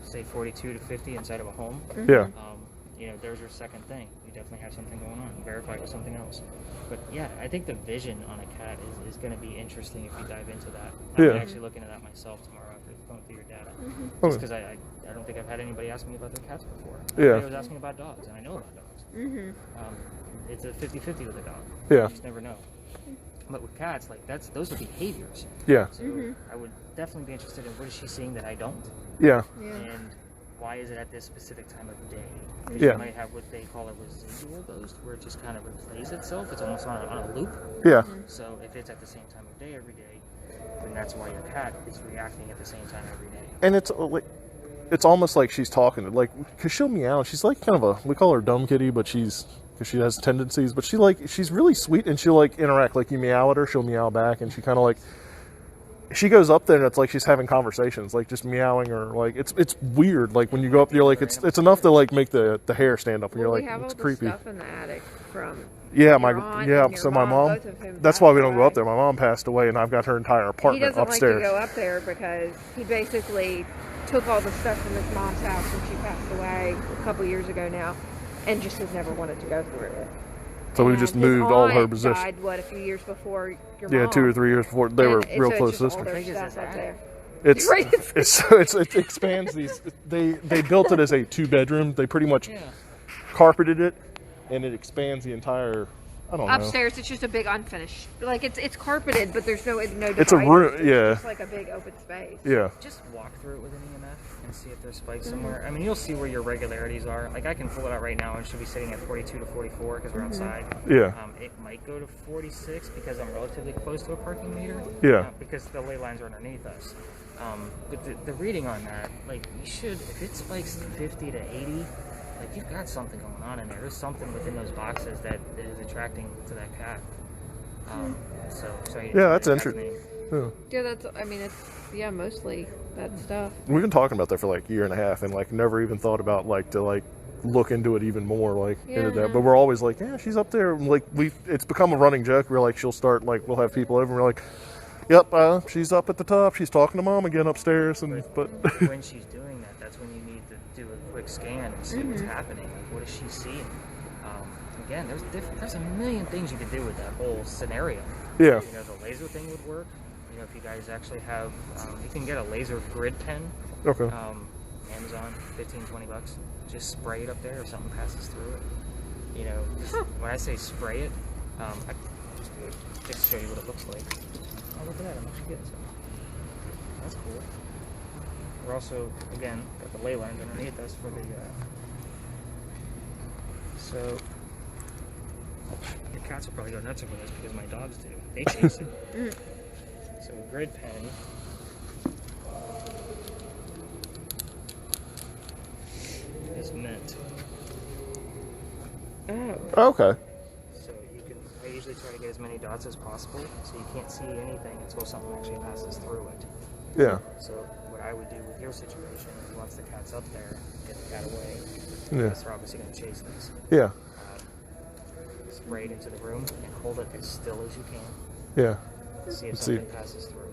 Speaker 2: say, 42 to 50 inside of a home, there's your second thing. You definitely have something going on. Verify it with something else. But yeah, I think the vision on a cat is going to be interesting if you dive into that. I'm actually looking at that myself tomorrow after going through your data. Just because I don't think I've had anybody ask me about their cats before. Everybody was asking about dogs, and I know about dogs. It's a 50-50 with a dog.
Speaker 1: Yeah.
Speaker 2: You just never know. But with cats, like those are behaviors.
Speaker 1: Yeah.
Speaker 2: So I would definitely be interested in what is she seeing that I don't.
Speaker 1: Yeah.
Speaker 2: And why is it at this specific time of day? Because
Speaker 1: Yeah.
Speaker 2: you might have what they call a residual ghost, where it just kind of replays itself. It's almost on a loop.
Speaker 1: Yeah.
Speaker 2: So if it's at the same time of day every day, then that's why your cat is reacting at the same time every day.
Speaker 1: And it's almost like she's talking, like, because she'll meow. She's like kind of we call her dumb kitty, but because she has tendencies, but she's really sweet, and she'll like interact. Like you meow at her, she'll meow back, and she kind of like, she goes up there and it's like she's having conversations, like just meowing, or like it's weird. Like when you go up there, like it's enough to like make the hair stand up, and you're like,
Speaker 3: we have
Speaker 1: it's
Speaker 3: all
Speaker 1: creepy.
Speaker 3: The stuff in the attic from
Speaker 1: so my mom. That's why we don't go up there. My mom passed away, and I've got her entire apartment upstairs.
Speaker 3: He doesn't like to go up there because he basically took all the stuff from his mom's house when she passed away a couple years ago now, and just has never wanted to go through it.
Speaker 1: So we just moved all her possessions.
Speaker 3: Died a few years before your
Speaker 1: mom? 2 or 3 years before. They were real close sisters. It expands these. They built it as a 2-bedroom. They pretty much carpeted it, and it expands the entire I don't know.
Speaker 3: Upstairs, it's just a big unfinished. Like it's carpeted, but there's no dividers.
Speaker 1: It's a room.
Speaker 3: It's
Speaker 1: Yeah.
Speaker 3: just like a big open space.
Speaker 1: Yeah.
Speaker 2: Just walk through it with an EMF and see if there's spikes somewhere. I mean, you'll see where your regularities are. Like I can pull it out right now and she'll be sitting at 42 to 44 because we're outside.
Speaker 1: Yeah.
Speaker 2: It might go to 46 because I'm relatively close to a parking meter.
Speaker 1: Yeah.
Speaker 2: Because the ley lines are underneath us. But the reading on that, like you should, if it spikes to 50 to 80, like you've got something going on in there. There's something within those boxes that is attracting to that cat.
Speaker 1: Yeah, that's interesting.
Speaker 3: Yeah, that's. I mean, it's mostly that stuff.
Speaker 1: We've been talking about that for like a year and a half, and like never even thought about like to like look into it even more, like into that. But we're always like, yeah, she's up there. Like it's become a running joke. We're like, she'll start like we'll have people over, and we're like, yep, she's up at the top. She's talking to mom again upstairs, and but
Speaker 2: when she's doing that, that's when you need to do a quick scan and see what's happening. Like, what is she seeing? Again, there's a million things you could do with that whole scenario.
Speaker 1: Yeah.
Speaker 2: You know, the laser thing would work. You know, if you guys actually have, you can get a laser grid pen.
Speaker 1: Okay.
Speaker 2: Amazon, $15-20. Just spray it up there if something passes through it. You know, when I say spray it, I just do it just to show you what it looks like. Oh, look at that! I'm actually getting some. That's cool. We're also, again, got the ley lines underneath us for the. So the cats will probably go nuts over this because my dogs do. They chase it. So a grid pen. Is meant.
Speaker 3: Oh.
Speaker 1: okay.
Speaker 2: So you can. I usually try to get as many dots as possible, so you can't see anything until something actually passes through it.
Speaker 1: Yeah.
Speaker 2: So what I would do with your situation is once the cat's up there, get the cat away.
Speaker 1: Yeah.
Speaker 2: Because they're obviously going to chase things.
Speaker 1: Yeah.
Speaker 2: Spray it into the room and hold it as still as you can.
Speaker 1: Yeah.
Speaker 2: See if
Speaker 1: Let's
Speaker 2: something passes through.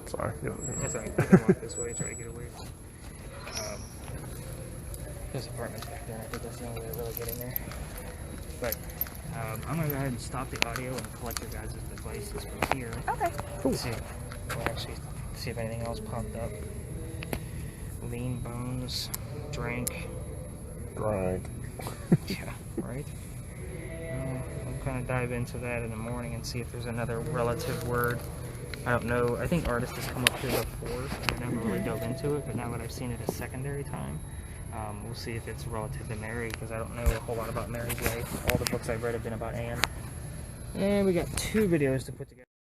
Speaker 1: Sorry.
Speaker 2: That's all right. You can walk this way, try to get away. There's apartments back there. I think that's the only way to really get in there. But I'm going to go ahead and stop the audio and collect your guys' devices from here.
Speaker 3: Okay.
Speaker 1: Cool.
Speaker 2: We'll actually see if anything else popped up. Lean bones, drank.
Speaker 1: Right.
Speaker 2: Yeah, right? We'll kind of dive into that in the morning and see if there's another relative word. I don't know. I think artist has come up here before, and I never really dove into it, but now that I've seen it a secondary time, we'll see if it's relative to Mary, because I don't know a whole lot about Mary's life. All the books I've read have been about Anne. And we got 2 videos to put together.